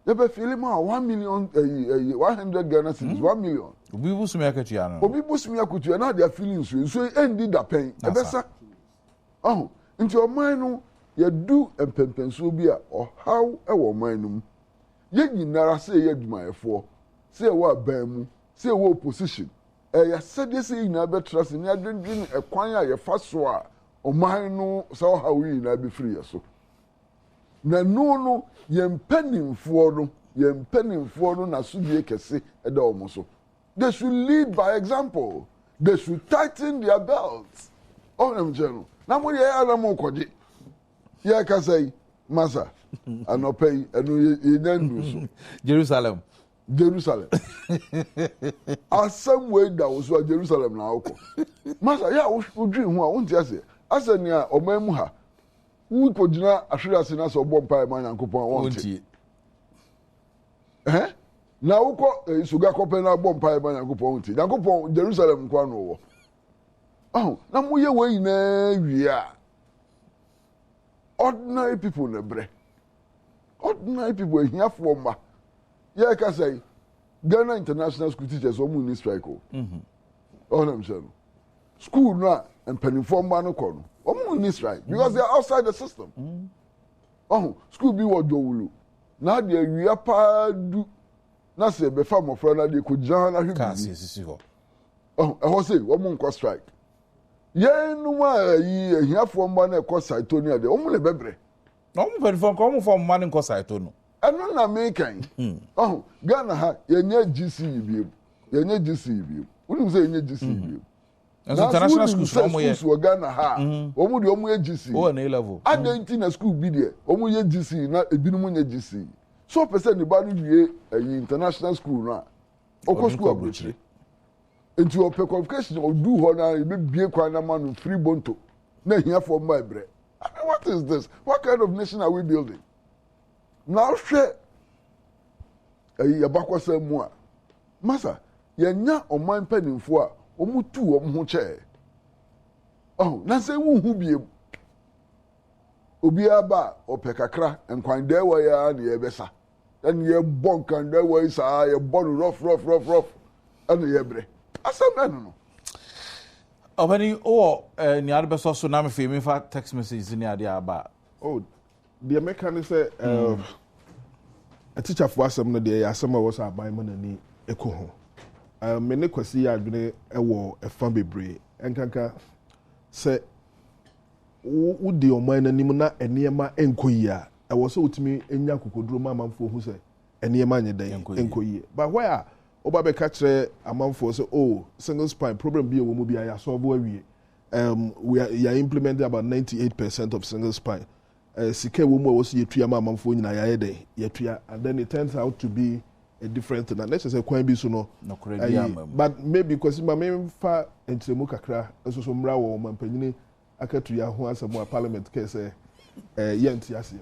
Speaker 5: yɛbɛ fili ma 1 million 100 Ghana cedis 1 million
Speaker 1: obi busumi akatua no
Speaker 5: obi busumi akutua na dia feeling nsuo endi da pen ɛbɛsa nti ɔman no yɛdu mpɛmpɛnsuo bi a ɔhaw ɛwɔ ɔman no mu yɛ nyinara sɛ yɛ adwumayɛfoɔ sɛ yɛwɔ aban mu sɛ yɛwɔ opposition ɛyɛ sɛdeɛ sɛ yɛ nyinaa bɛtra se ne adwendwen ɛkwan a yɛfa so a ɔman no sɛ ɔhaw yi nyinaa bɛfiri yɛ so na no yɛn mpanimfoɔ no na sudie kɛse ɛda wɔn so they should lead by example they should tighten their belts ɔnam kyɛn no na mo yɛ anam kɔgye yɛ kasa yi masa anɔpɛ yi ɛno yɛ nyandu so
Speaker 1: Jerusalem
Speaker 5: asɛm wei da wo so a Jerusalem na akɔ masa yɛ a wodwi ho a wonte ase asɛ nea ɔman mu ha wo gyina ahwere ase na sɛ ɔbɔ mpae ma Nyankopɔn a wɔnte na wokɔ suga kɔpɛ na bɔ mpae ma Nyankopɔn wɔnte Nyankopɔn Jerusalem nkwa no wɔ na moyɛ wei nyinaa wie a ordinary people na brɛ ordinary people ahiafoɔ mma yɛ ka sɛ Ghana International School Teachers ɔmo ni strike o ɔnam sɛ no school no a mpanimfoɔ mma no kɔ no ɔmo ni strike because they are outside the system school bi wɔ Dɔwulu na de awia paa du na sɛ bɛfa mmɔfra na de kɔ gyina na hwɛ
Speaker 1: bi sisi hɔ
Speaker 5: ɛhɔ sɛ ɔmo nkɔ strike yɛn num a yi ahiafoɔ mma na ɛkɔ saito ne ade ɔmo le bɛbrɛ
Speaker 1: na ɔmo pɛnifɔ nkɔ ɔmo fɔ mma ne nkɔ saito no
Speaker 5: ɛno na mekan Ghana ha yɛnyɛ GCE biem wonim sɛ yɛnyɛ GCE biem
Speaker 1: na international schools ɔmo yɛ
Speaker 5: schools wɔ Ghana ha ɔmo de ɔmo yɛ GCE
Speaker 1: o na A level
Speaker 5: adan nti na school bi deɛ ɔmo yɛ GCE na ebinom nyɛ GCE so pɛsɛ ne ba no wie ayi international school no a ɔkɔ school aburokyire nti ɔpɛ qualification ɔdu hɔ na ebibie kwan na ma no free bonto na ahiafoɔ mma ɛbrɛ what is this what kind of nation are we building na hwɛ ayi yɛbakɔsɛm mu a masa yɛnya ɔman mpanimfoɔ a ɔmo tu wɔn ho kyɛɛ na sɛ wuhu biem obiara ba ɔpɛ kakra nkwan dɛ wɔ yɛ a ne yɛbɛsa ɛne yɛbɔ nkwan dɛ wɔ yi saa yɛbɔ no rough ɛne yɛbrɛ asɛm ɛno no
Speaker 1: ɔbɛni wɔ nea ade bɛsɔ so na mefei mefa text message ne ade aba
Speaker 2: deɛ mɛka ne sɛ atikyafoɔ asɛm no deɛ yɛ asɛm a ɛwɔ sɛ aban ma n'ani ɛkɔ ho me ne kwasi yɛ adwene ɛwɔ ɛfa bebree ɛnkanka sɛ wodi ɔman n'anim na nneɛma ɛnkɔ yie a ɛwɔ sɛ wotumi nya kokoduro ma amanfoɔ hu sɛ nneɛma nyɛ dɛn ɛnkɔ yie but why a woba bɛka kyerɛ amanfoɔ sɛ single spine problem bi ɛwɔ mu bi a yɛasɔɔbo awie we are implementing about 98% of single spine sika ɛwɔ mu a wɔsɛ yɛtua ma amanfoɔ nyinaa yɛayɛ dɛn yɛtua and then it turns out to be a different thing. Let's say kwan bi so no. But maybe because my main fa entremu kakra eso so mra wo mampanyini akatu ya ho asɛm a parliament ke sɛ yɛnti ase.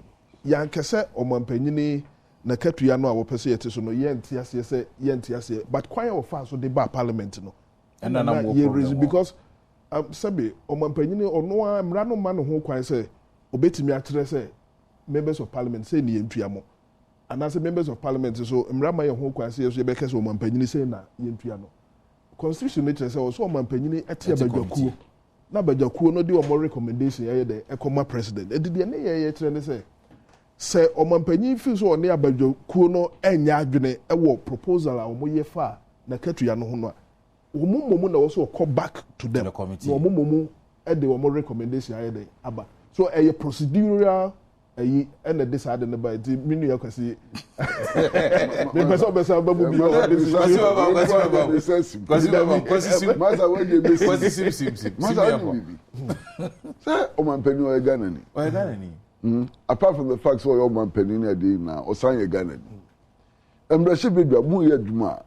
Speaker 2: Yan kese o mampanyini na katu ya no a wo pese yɛte so no yɛnti ase sɛ yɛnti ase but kwan ya wo fa so de ba parliament no.
Speaker 1: And na mo problem
Speaker 2: because sabe o mampanyini ono a mra no ma no ho kwan sɛ obetimi akyerɛ sɛ members of parliament say ni yɛntua mo. And as members of parliament, so Mrama your home quasi as you make us woman penny say na yentuano. Constitution nature says also man penny at Bajaku. Na Bajaku no do more recommendation, a comma president. And did the say sɛ ɔmampanyin fi so ɔne abadwakuo no ɛnyɛ adwene ɛwɔ proposal a ɔmo yɛ fa na katuya no ho no a ɔmo mmomu na wɔso ɔkɔ back to them na ɔmo mmomu ɛde ɔmo recommendation ayɛ dɛ aba so ɛyɛ procedural ɛyi ɛna de saa de ne ba nti minu yɛ kwasi mepɛ sɛ ɔbɛsa ɔbɛbu bi
Speaker 5: masa wɔde bɛsi masa wɔde bibi sɛ ɔmampanyin ɔyɛ Ghana ni apart from the fact sɛ ɔyɛ ɔmampanyin na ɛde na ɔsan yɛ Ghana ni mbrɛhyɛ bedwa mu yɛ adwuma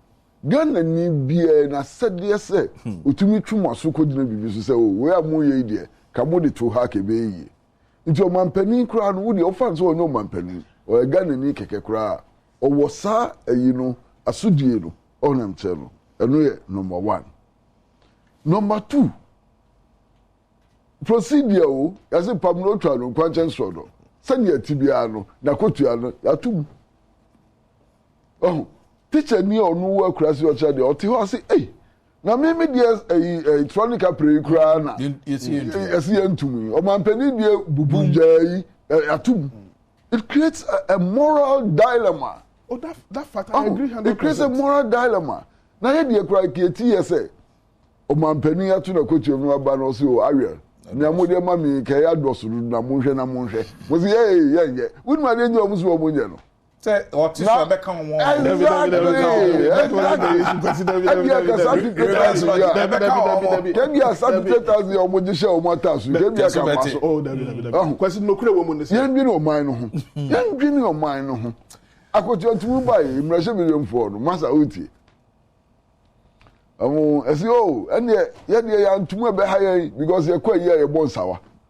Speaker 5: Ghana ni bia na sɛdeɛ sɛ otumi twum aso kɔgyina bibi so sɛ o wei a mu yɛ deɛ ka mo de to ha ka bɛyɛ nti ɔmampanyin kura no wodi ɔfa so ɔnyɛ ɔmampanyin ɔyɛ Ghana ni kɛkɛ kura ɔwɔ saa ayi no asodie no ɔnam kyɛ no ɛno yɛ number 1 number 2 procedure o yɛsɛ pam no twa no kwankyɛn so do sɛnea tibia no na kotua no yatum teacher ni ɔno wo akura se ɔkyɛ deɛ ɔte hɔ ase na me deɛ electronic apre kura na yɛsi yɛntumi ɔmampani deɛ bubu gyayi yatum it creates a moral dilemma.
Speaker 2: Oh, that fact I agree 100%.
Speaker 5: It creates a moral dilemma. Na ye de kura kieti ye say omampani atu na kotu no aba no so Ariel. Na mo de ma mi ka ya doso na mo hwe na mo hwe. Mo se ye. Wonu ma de nyi o mo so mo nye no.
Speaker 1: Say what is your back on one?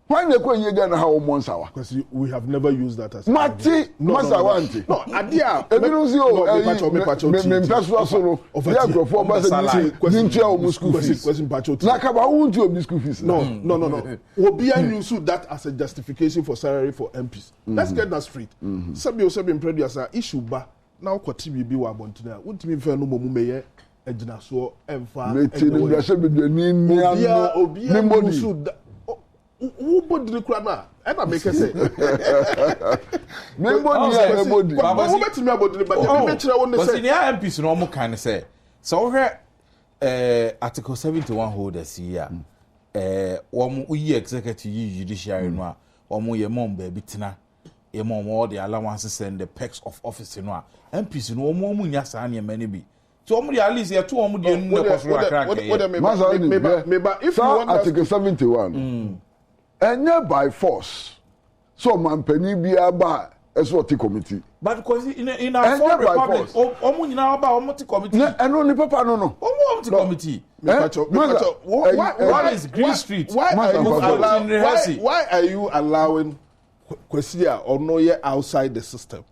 Speaker 2: Why because we have never used that as
Speaker 5: Mati, Masawanti.
Speaker 2: No, Adia. No. Obia use that as a justification for salary for MPs. Let's get that straight. Sabi produce issue ba now kwati bibi wa bontena. Wontimi fa no momu meye ejina so emfa. Who bought the crana? And I make a say.
Speaker 1: Nobody, MPs normal kind of say. So here, Article 71 holders here. One we executive judiciary no. One your mom baby tina. Your mom all the allowances and the perks of office no. MPs no more munya sani many be. So at least you 2 million.
Speaker 5: If you want Article 71. And by force. So mampani bia ba SOT committee.
Speaker 1: But because in our foreign republic, omu nyina aba omu committee.
Speaker 5: And only papa no.
Speaker 1: Omu committee. Why is Green Street?
Speaker 2: Why are you allowing Kwesia or no ye outside the system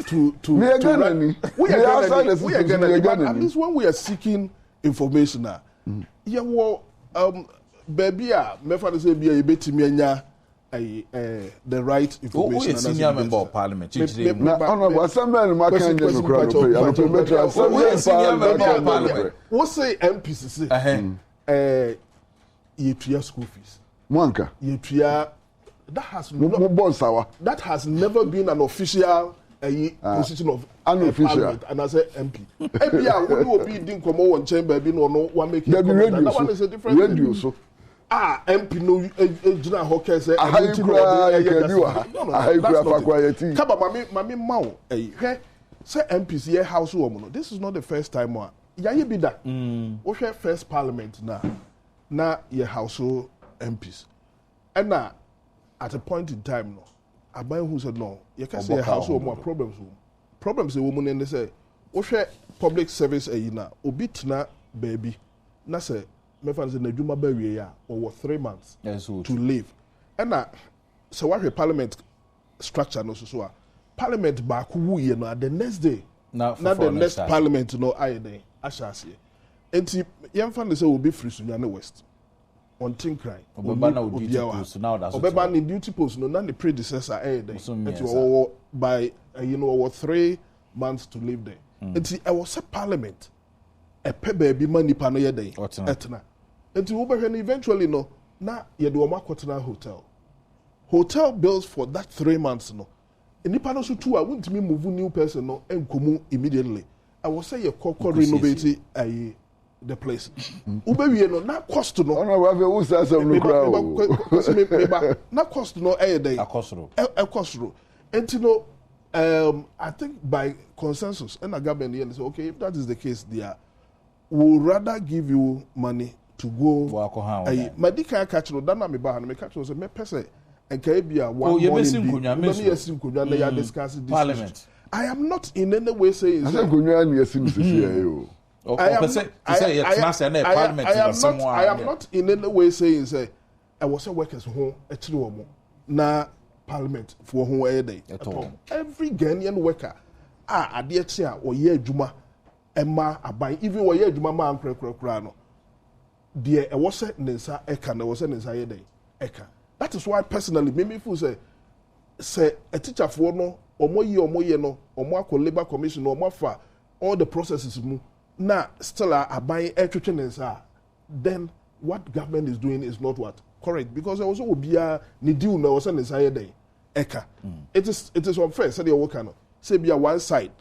Speaker 2: to
Speaker 5: we are outside the system.
Speaker 2: At least when we are seeking information baby mefa say bia e betimi anya the right information
Speaker 1: and senior member of parliament
Speaker 5: honorable assembly ma kan je no crowd
Speaker 1: senior member of parliament
Speaker 2: what say MPs say yetua school fees
Speaker 5: mwanka
Speaker 2: yetua that has never been an official position of
Speaker 5: unofficial
Speaker 2: and as a MP ebia who will be din komo won chamber bi no one make that one is a different
Speaker 5: radio so
Speaker 2: MP no ejina ho ke say kaba mami mawo hwe say MPs here house wo no this is not the first time yaye bi da wo hwe first parliament na ye house MPs and at a point in time no aban who said no you can say house wo more problems wo mu ne say wo hwe public service na obi tena baby na say me fan say na dwuma ba wie ya or 3 months to live and so what parliament structure no so parliament ba ku wu ye no the next day na the next parliament no aye den ashase enti yem fan say obi free sunya west on Tinkrai
Speaker 1: obeba na duty post now that's
Speaker 2: obeba na duty post no na the predecessor den enti by 3 months to live there enti I was a parliament a pe baby money pa no ye den etna enti wo behwe eventually no na ye de o makotena hotel bills for that 3 months no nipa no so too a wuntimi move new person no enkomu immediately. I was say you renovate the place. Ubewie no na cost no.
Speaker 5: Ona wa fe wo sa sam no kra.
Speaker 2: Na cost no day.
Speaker 1: A cost ro.
Speaker 2: A cost ro. And you know I think by consensus and government say okay if that is the case there we rather give you money to go Madika catch no that na me ba na me catch no say me pese enka bia one morning me yesim kunwa na ya discuss this
Speaker 1: parliament.
Speaker 2: I am not in any way saying
Speaker 5: say kunwa na yesim sisi
Speaker 2: I am not in any way saying say I was a workers home a chiri na parliament for home day every Ghanaian worker ade chi a oye adwuma ema aban even oye adwuma ma ankrakrakra no de e wo se nensa eka na wo se nensa ye day eka. That is why personally me feel say a teacher for no omoye no omo akọ labor commission omo fa all the processes mu na still aban etwetwe nensa then what government is doing is not what correct because there also will be a ni deal na wo se nensa ye day eka. It is unfair say the worker no say be a one side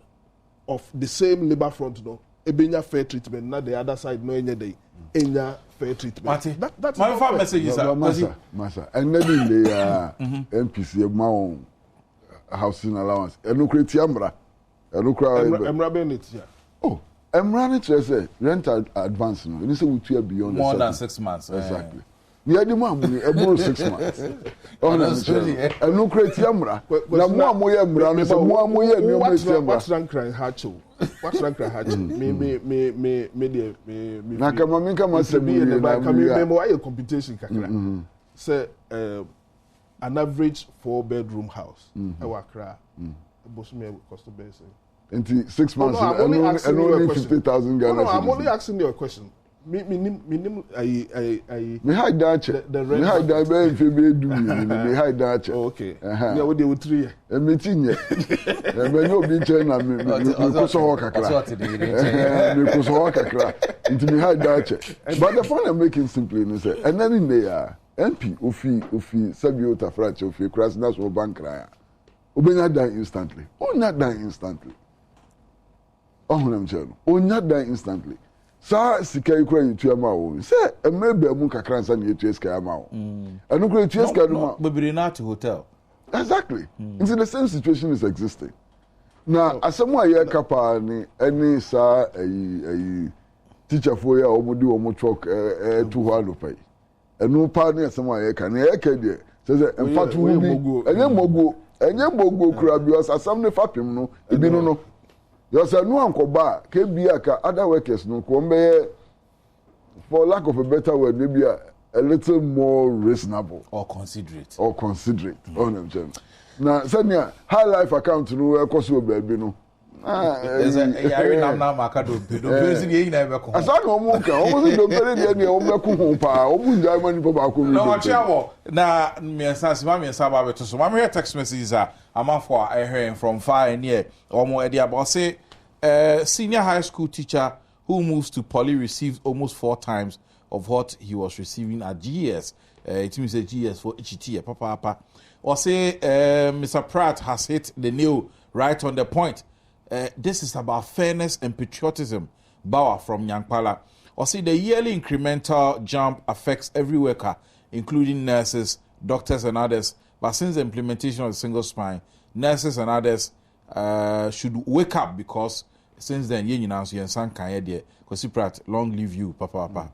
Speaker 2: of the same labor front no ebenya fair treatment na the other side no enya day enya fair treatment.
Speaker 1: That's my fair message is
Speaker 5: masa and then the MPC ma housing allowance enu kreti amra enu kra
Speaker 2: emra benit ya
Speaker 5: oh emra ni say rent advance no you say we two beyond
Speaker 1: more than 6 months
Speaker 5: exactly ni adi mo amuni ebo 6 months oh na enu kreti amra na mo amoye emra no so mo amoye ni o mesi amra
Speaker 2: what rank hacho me
Speaker 5: na kama min kama se bi
Speaker 2: na me why computation kakra say an average 4-bedroom house e wa kra bosu me cost base
Speaker 5: into 6 months and only 50,000 Ghana.
Speaker 2: No, I'm only asking you a question. Me
Speaker 5: hide that check. Me hide that be if be do me hide that check.
Speaker 2: Okay. Yeah, we dey with 3.
Speaker 5: E meeting ye. E be no be check na me ko so ho kakra. Me ko so ho kakra. Into me hide that check. But the point I'm making simply is say and then in there MP ofi Sabiota Fracha ofi Cross National Bank ra. Obenya die instantly. Onya die instantly. Ohunam chelo. Onya die instantly. Sa sika ikura yitu ama wo. Se emebe mu kakra nsa na yitu sika ama wo. Anu kura yitu sika no.
Speaker 1: Bebiri na to hotel.
Speaker 5: Exactly. Into the same situation is existing. Na asemu aye kapa ni any sa teacher for ya omudi omo truck to ho alopai. Enu pa ni asemu aye ka na e ka de. Se enfatu wi enye mogo kura bi asam ne fapem no ebi no. Yose no ankoba ke bia ka other workers no ko mbe for lack of a better word maybe a little more reasonable
Speaker 1: or considerate
Speaker 5: on them na senia high life account no ekoso baabi no
Speaker 1: is a yari na maka do si ye na be ko
Speaker 5: asa no mu ka o si do pere de ne o be ko ho pa o mu njai mani pa ba ko
Speaker 1: no wa chiawo na miensa ba beto so ma me text messages a amafo I hearing from far and near omo e dia about say senior high school teacher who moves to poly received almost 4 times of what he was receiving at GS. It means a GS for HT papa or say Mr. Pratt has hit the nail right on the point. This is about fairness and patriotism. Bauer from Nyankpala. Or say the yearly incremental jump affects every worker, including nurses, doctors and others. But since the implementation of the single spine, nurses and others should wake up because since then, you know, you and can there. Because Pratt, long live you, papa.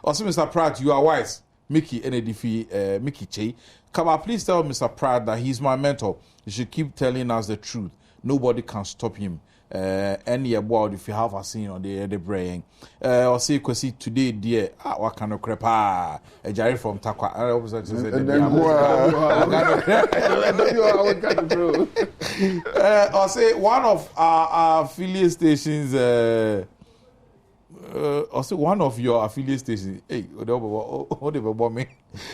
Speaker 1: Also, Mr. Pratt, you are wise. Mickey NADF, Mickey Che. Come on, please tell Mr. Pratt that he's my mentor. You should keep telling us the truth. Nobody can stop him. Any award if you have a scene on the brain. Or say, because today, dear, what kind of crap? A Jerry from Takwa. I was going to say, or say one of our affiliate stations. Or say one of your affiliate stations. Hey,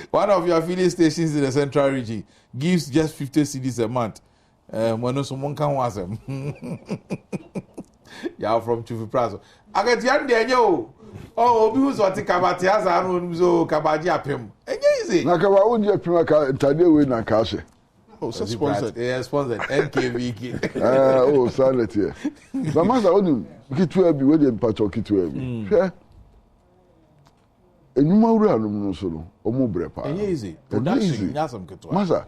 Speaker 1: one of your affiliate stations in the central region gives just 50 cedis a month. When someone can was them. Yeah, from Chufu Prazo. I get young Daniel. Oh, because what the Kabatias are on so Kabaji apim. Easy.
Speaker 5: Nakaba would you prima tade we na kashe.
Speaker 2: Oh, so sponsored.
Speaker 1: Yeah, sponsored. NKVK.
Speaker 5: Oh, silent here. But master, only kitu ebi we dey mpacho kitu ebi. Hwe. Enyuma wura no so no, omo brepa.
Speaker 1: Easy. Production, nyasam kitu.
Speaker 5: Master,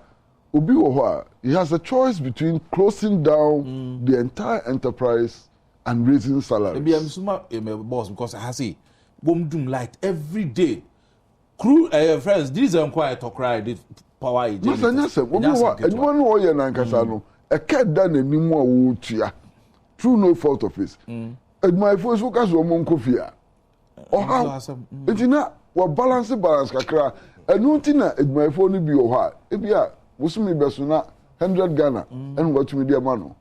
Speaker 5: obi wo ho a, he has a choice between closing down the entire enterprise and raising salaries.
Speaker 1: Maybe I'm suma boss because I say bom doom light every day. Crew friends, this is quiet to cry this power agent.
Speaker 5: Master nyase, obi wo adwuma no wo ye na nkasa no, e ka da na nimu a wo tua. Through no fault of his. Adwuma ifo so ka so mo nkofia. Oha. Etina wa balance kakra. Enu ntina adwuma ifo no bi wo ha. Ebi a wosumi beso na 100 Ghana and what me dia mano.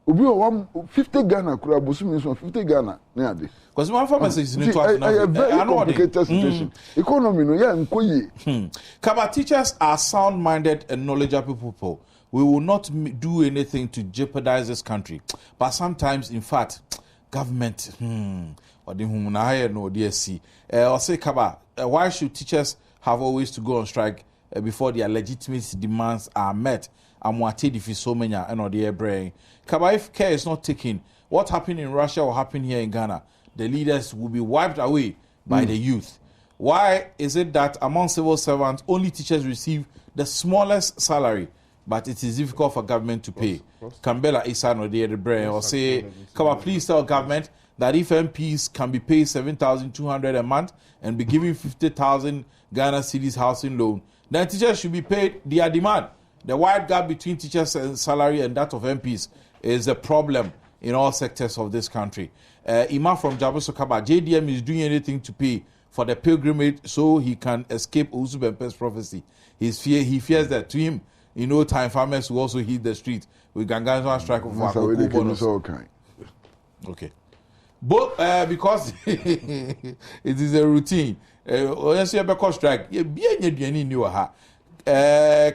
Speaker 5: Obi o 50 Ghana kura bosumi so 50 Ghana na ade.
Speaker 1: Because one for message is
Speaker 5: a very complicated situation. Economy no ya nkoye.
Speaker 1: Kaba, teachers are sound-minded and knowledgeable people. We will not do anything to jeopardize this country. But sometimes, in fact, government, or the human no DSC. Or say Kaba, why should teachers have always to go on strike before their legitimate demands are met? And what if so many and the brain? Kaba, if care is not taken, what happened in Russia will happen here in Ghana. The leaders will be wiped away by the youth. Why is it that among civil servants, only teachers receive the smallest salary, but it is difficult for government to pay? Kambela Isan or the brain or say, Kaba, please tell government that if MPs can be paid 7,200 a month and be given 50,000 Ghana cedis housing loan, then teachers should be paid their demand. The wide gap between teachers' salary and that of MPs is a problem in all sectors of this country. Ima from Jabuso Kaba, JDM is doing anything to pay for the pilgrimage so he can escape Uzubempe's prophecy. He fears that to him, in no time, farmers will also hit the street with Gangan's strike of Akoko bonus. Okay. But because it is a routine, strike,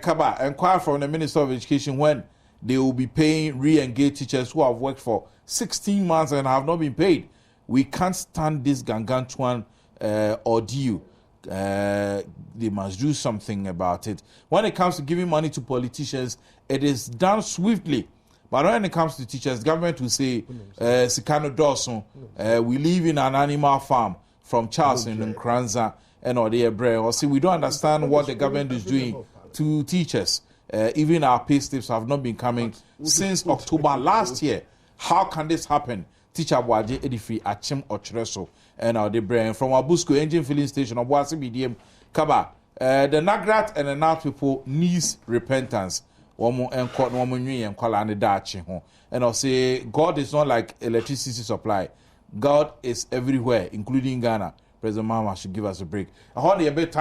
Speaker 1: Kaba, inquire from the Minister of Education when they will be paying re-engaged teachers who have worked for 16 months and have not been paid. We can't stand this Gangantuan ordeal. They must do something about it. When it comes to giving money to politicians, it is done swiftly. But when it comes to teachers, government will say, Sikano Dawson, we live in an animal farm from Charleston and Kranza and or see, we don't understand what the government is doing to teachers. Even our pay slips have not been coming since October last year. How can this happen? Teacher Waje Edifi Achim Ochreso and our brain from Abusko engine filling station of Wasi BDM Kaba. The Nagrat and the Nat people needs repentance. And I'll say God is not like electricity supply. God is everywhere, including Ghana. President Mahama should give us a break. I heard a bit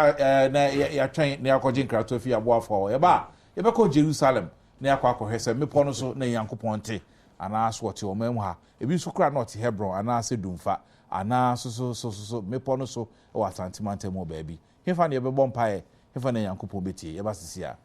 Speaker 1: you're trying near Kojin Kratofi Abwa for Eba. You better Jerusalem near Kwako Hesse, me ponoso ne Yanko Ponte, and ask what your memoir. If you so cry not Hebron, and I say Dumfa, and I so me ponoso or Santimante mo baby. He found your bomb pie, he found a Yanko Pobeti, Ebasia.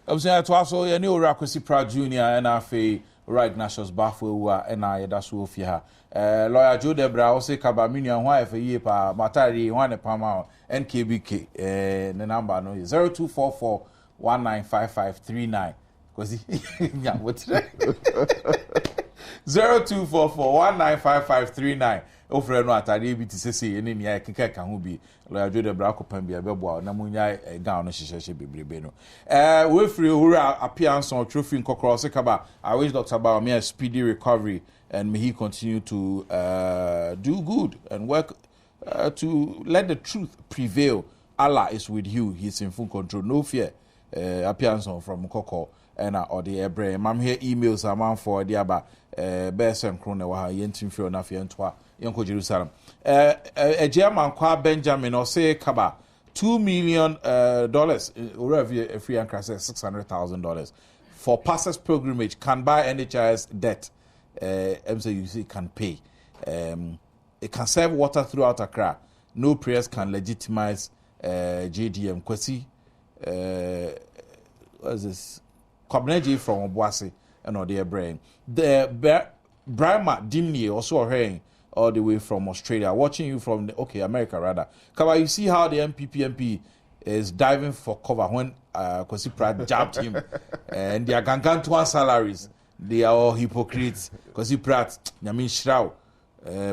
Speaker 1: I was saying to us, so you know, Rakwesi Proud Junior and Afe, right, Nationals Bafu, and I, that's who here. Lawyer Joe Debra, I say, Cabaminian, why for ye, pa, Matari, 1 pound, NKBK, the number no 0244 195539. Because yeah, what's that? 0244 195539. Ofre no atade bi ti sese ene nia keka ka ho bi lawyer Joe Debra kopam bia beboa na munya gown no hyehyehye bebrebe no we free hura appearance on trophy nkokoro se kaba. I wish Dr. Badwam a speedy recovery and may he continue to do good and work to let the truth prevail. Allah is with you. He's in full control. No fear. Appearance on from Nkoko and or the Ebre. Mam here emails a man for the aba best and crone wa yentin feel na fe ntwa Yonko Jerusalem. A German kwa Benjamin or say Kaba $2 million or free and crash $600,000 for pastors pilgrimage can buy NHIS debt. MCUC can pay. It can serve water throughout Accra. No prayers can legitimize JDM. Kwesi, what is this? Kobneji from Obuasi and or their brain. The Brahma Dimni also hearing all the way from Australia, watching you from America rather. Kaba, you see how the MP is diving for cover when Kwesi Pratt jabbed him, and their gangantuan salaries, they are all hypocrites. Kwesi Pratt, Nyamin Shrao,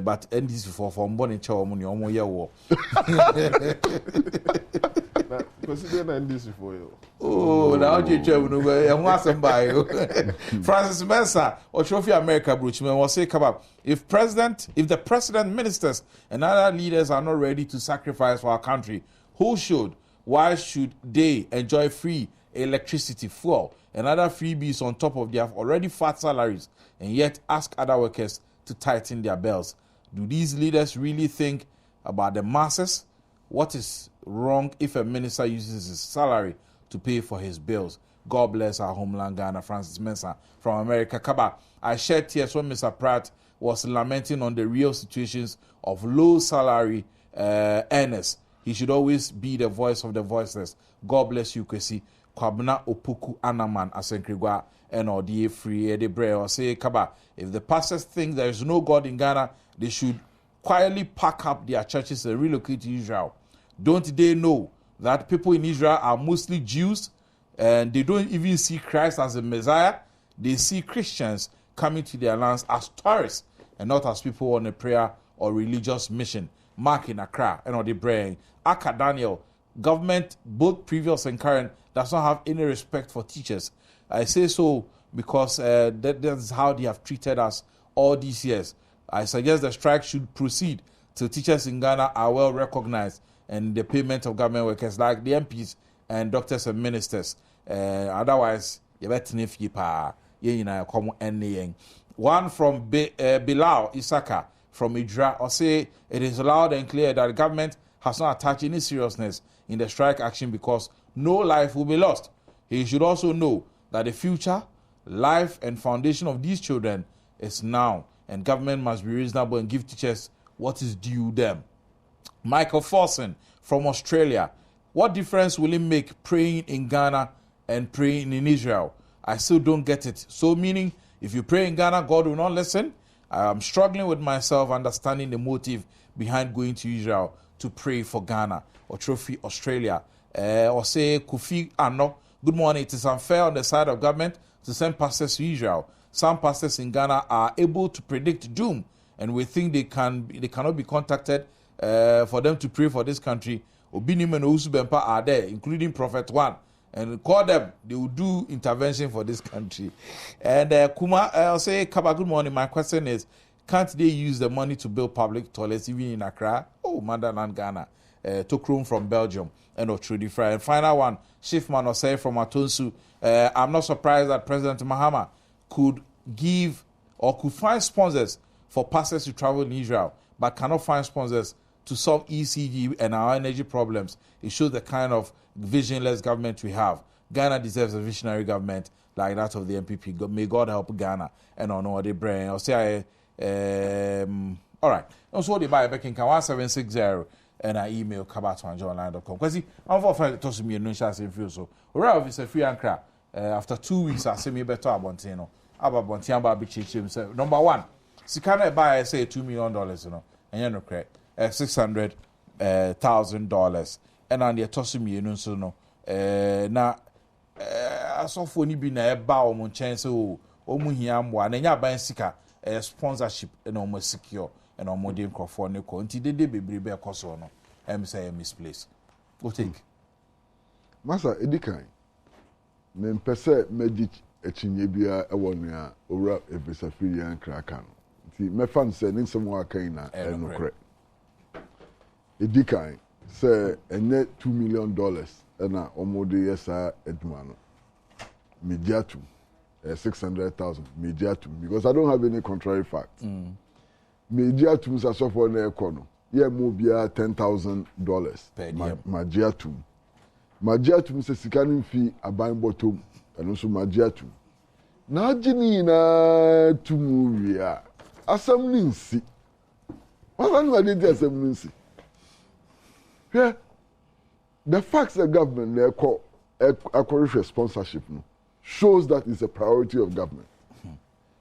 Speaker 1: but NDC for born in Chow Money, Omo Yawo.
Speaker 2: Consider NDC for you.
Speaker 1: Oh, now you want somebody. Francis Mensah or Trophy America Bruchman will say, come up. If the president, ministers, and other leaders are not ready to sacrifice for our country, who should? Why should they enjoy free electricity, fuel, and other freebies on top of their already fat salaries, and yet ask other workers to tighten their belts? Do these leaders really think about the masses? What is wrong if a minister uses his salary to pay for his bills? God bless our homeland, Ghana. Francis Mensah from America. Kaba, I shed tears when Mr. Pratt was lamenting on the real situations of low salary earners. He should always be the voice of the voiceless. God bless you, Kwesi. Kwabna Opoku Anaman Asenkrigwa and Odi Free Edebre or say Kaba. If the pastors think there is no God in Ghana, they should quietly pack up their churches and relocate to Israel. Don't they know that people in Israel are mostly Jews and they don't even see Christ as a Messiah? They see Christians coming to their lands as tourists and not as people on a prayer or religious mission. Mark in Accra and on the brain. Aka Daniel, government, both previous and current, does not have any respect for teachers. I say so because that's how they have treated us all these years. I suggest the strike should proceed till teachers in Ghana are well recognized and the payment of government workers like the MPs and doctors and ministers. Otherwise, you better if you pa come any. One from Bilal Isaka from Idra or say it is loud and clear that the government has not attached any seriousness in the strike action because no life will be lost. He should also know that the future, life, and foundation of these children is now, and government must be reasonable and give teachers what is due them. Michael Forson from Australia. What difference will it make praying in Ghana and praying in Israel? I still don't get it. So meaning, if you pray in Ghana, God will not listen? I'm struggling with myself understanding the motive behind going to Israel to pray for Ghana or Trophy Australia. Or say Kofi Ano. Good morning. It is unfair on the side of government to send pastors to Israel. Some pastors in Ghana are able to predict doom, and we think they cannot be contacted for them to pray for this country. Obinim and Usubempa are there, including Prophet One, and call them. They will do intervention for this country. And Kuma, I'll say, Kaba, good morning. My question is, can't they use the money to build public toilets even in Accra? Oh, Motherland, Ghana. Tokrum from Belgium. And Trudy Fry. And final one, Shiftman or say from Atonsu. I'm not surprised that President Mahama could give or could find sponsors for pastors to travel in Israel, but cannot find sponsors to solve ECG and our energy problems. It shows the kind of visionless government we have. Ghana deserves a visionary government like that of the MPP. May God help Ghana. And on what they bring. I'll say, all right. Also, the buy back in 1760 and I email kabat@online.com. Because I'm for to me no chance in feel so. Alright, if it's free and crack. After 2 weeks, I say me better abontino. Abontino ba be himself. Number one, Sikana buy say $2 million, you know, and you know correct. $600,000. And on the toss me no so no. Na asofo ni bi na eba o mo chance o mu hia mwa na nya ban sika sponsorship na o mo secure and o mo dey crofo ne ko nti dede bebrebe ekoso no em say misplace go take
Speaker 5: masa edikan me mpese magic echinye bia ewo no a owura ebesafiri an kraka no nti me fan say nin sem wa kan na enokre edikan say enye $2 million na omode yesa eduma no mediatum 600,000 mediatum because I don't have any contrary facts. Mediatum is a software na ekono. Yeah, mo bia $10,000
Speaker 1: per diem.
Speaker 5: Magiatum se sikanin fi aban bottom and also magiatum. Na jini na tumuria. Asam ninsi. What are they asam ninsi? Yeah. The facts the government they call sponsorship no shows that it's a priority of government.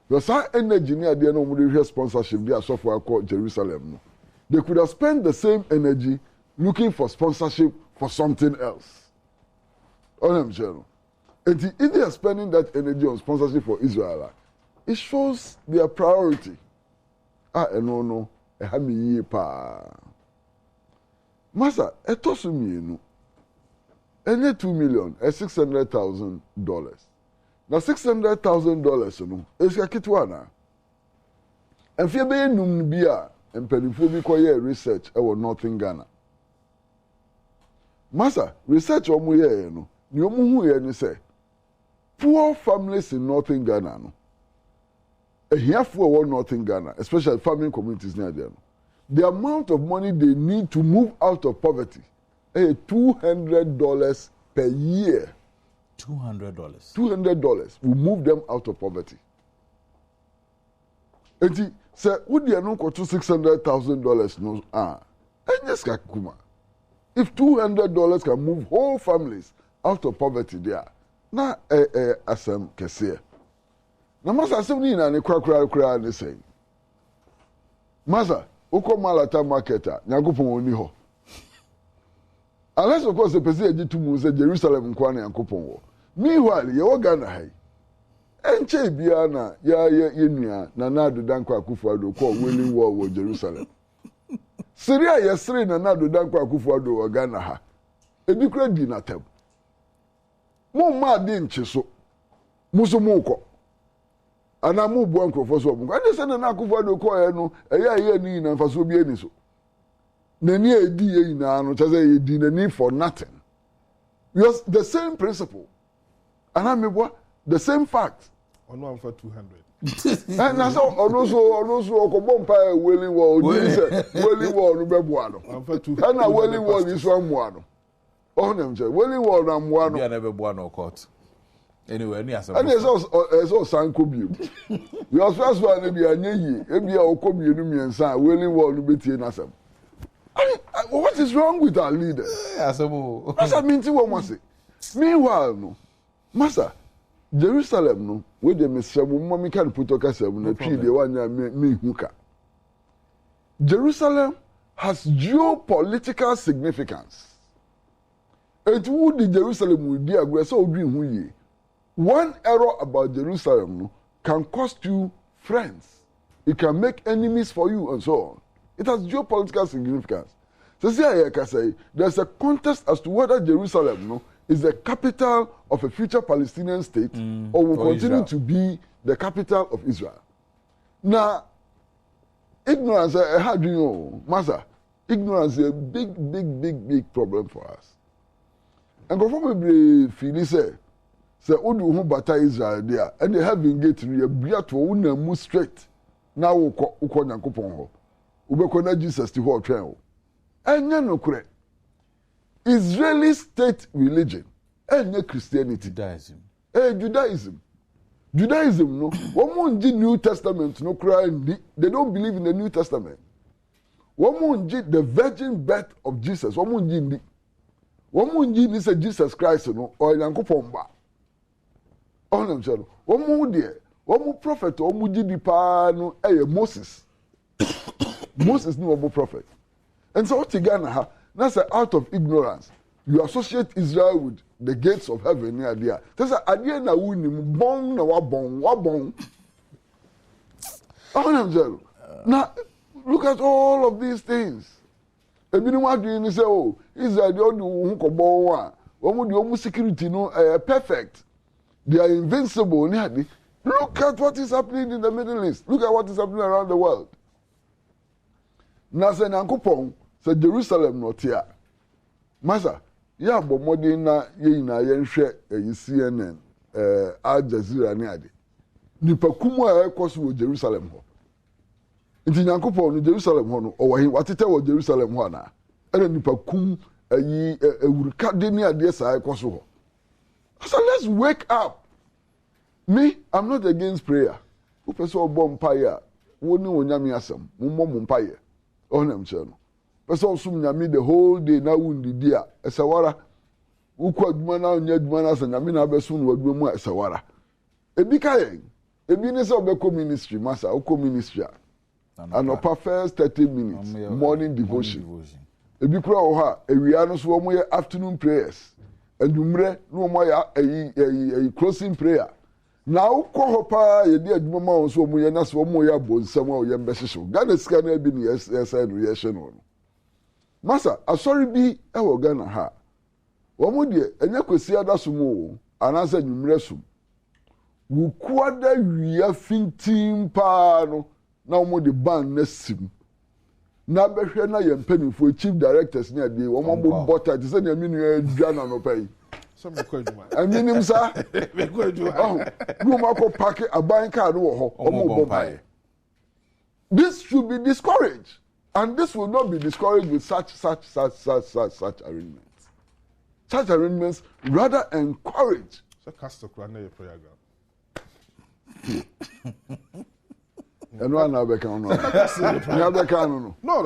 Speaker 5: Because our energy near the end of sponsorship, they are software called Jerusalem. They could have spent the same energy looking for sponsorship for something else. And if they are spending that energy on sponsorship for Israel, it shows their priority. No, Master, etosu mienu. Enye $2 million, $600,000. Now $600,000 no, esika kitwa na. Enfie be num bia, empanifo bi koye research e wo Northern Ghana. Master, research omo ye no, ni omo hu ye ni say poor families in Northern Ghana no. Ehiafo wo Northern Ghana, especially farming communities near there no. The amount of money they need to move out of poverty is $200 per year.
Speaker 1: $200.
Speaker 5: $200 will move them out of poverty. And say, would you know $600,000 no? If $200 can move whole families out of poverty there, na asem kese. Na masa asem ni na ne kra ne say. Masa Oko Malata marketer, Nyankopon oni ho. Unless of course the person eji tumu say Jerusalem nkwa na Nyankopon wo. Meanwhile, ye wo Ghana hai. Enche bia na ya nua na Nado Dankwa Akufo-Addo ko winning war wo Jerusalem. Syria yesre na Nado Dankwa Akufo-Addo wo Ghana ha. Ebi kura di na tem. Mo ma di nche so. Muso mo ko. Ana mu bu ankrofo so mu. Ade se na Akufo-Addo ko ye no, eya ni na mfaso bi ani so. Nani edi ye na no chaze ye di nani for nothing. Because the same principle. Ana mebo the same fact.
Speaker 2: Ono am for 200.
Speaker 5: Na so ono so okobọ mpa weli wo odi se weli wo no bebu ano.
Speaker 2: Am for 200.
Speaker 5: Ana weli wo ni so amu ano. Oh nem je weli wo na amu ano.
Speaker 1: Bia na bebu ano court. Anyway, ni asem.
Speaker 5: And so sanko bio. We also as one bi anyeyi, e bia okobi enu miensa weli wo no betie na asem. What is wrong with our leaders?
Speaker 1: Asemo.
Speaker 5: Asa minti wo mo say. Meanwhile no. Master, Jerusalem no, where the Messiah mommy can put a castle na tree the one me huka. Jerusalem has geopolitical significance. It would the Jerusalem will be aggressor or dream who ye. One error about Jerusalem no, can cost you friends. It can make enemies for you and so on. It has geopolitical significance. So say there's a contest as to whether Jerusalem no is the capital of a future Palestinian state or will continue Israel to be the capital of Israel. Now, ignorance, how do you know, Master? Ignorance is a big problem for us. And conformably, Philly say, Odu who bata Israel there, and they have been getting a bria to una move straight. Now, uko nyankopon ho. Ubekona Jesus to ho train. And no correct. Israeli state religion and Christianity.
Speaker 1: Judaism.
Speaker 5: Judaism. Judaism, no. Womunji New Testament, no cry. They don't believe in the New Testament. Womunji the virgin birth of Jesus. Womunji ni say Jesus Christ, no, or Yankopon ba. Oh, no, chalo. Womu prophet, womunji di pa no, Moses. Moses no womu prophet. And so what you gonna have? That's out of ignorance. You associate Israel with the gates of heaven near there. That's a idea na wuni bon na wabon. Now look at all of these things. Ebini wa do say oh Israel dey do hu ko bon wa. Omu dey omu security no perfect. They are invincible. Look at what is happening in the Middle East. Look at what is happening around the world. Na se Nyankopon say Jerusalem not here. Master, ya bo modern na ye na ye nhwe CNN Al Jazeera ne ade. Nipa kumu a ekoso wo Jerusalem ho. Nti Nyankopon no Jerusalem ho no owo hin watete wo Jerusalem ho na. Ene nipa kum ayi ewurika de ne ade sa ekoso ho. So let's wake up. Me, I'm not against prayer. Who person obo mpaye wo ni onyame asem, mo mo mpaye. Onem che no. Person sum nyame the whole day na wundi dia esawara. Ukwa adwuma na onya adwuma na sa nyame na abeso no adwuma mu esawara. Ebi ka yen ebi ni sɛ ɔbɛkɔ ministry masa ɔkɔ ministry anɔpa first 30 minutes morning devotion ebi kura wɔ hɔ a ewia no so wɔn yɛ afternoon prayers edumire na wɔn ayɛ ɛyi closing prayer na wokɔ hɔ paa yɛde adwuma ma wɔn so wɔn yɛ na sɛ wɔn yɛ abɔ nsɛm a wɔyɛ mbɛhyehyɛ Ghana sika na ebi ni yɛsɛ no yɛhyɛ no masa asɔre bi ɛwɔ Ghana ha wɔn deɛ ɛnyɛ kwesi adasom o anaasɛ edumire som wukuada wia fintin paa no na wɔn de ban na sim na bɛhwɛ na yɛn mpanyinfoɔ chief directors ne adeɛ wɔn bɔ bɔta te sɛ nea mi nua adwa na nɔpɛ yi ɛminim sa no mako paaki aban kaa no wɔ hɔ wɔn bɔ mpaeɛ this should be discouraged and this will not be discouraged with such arrangements rather encourage. No,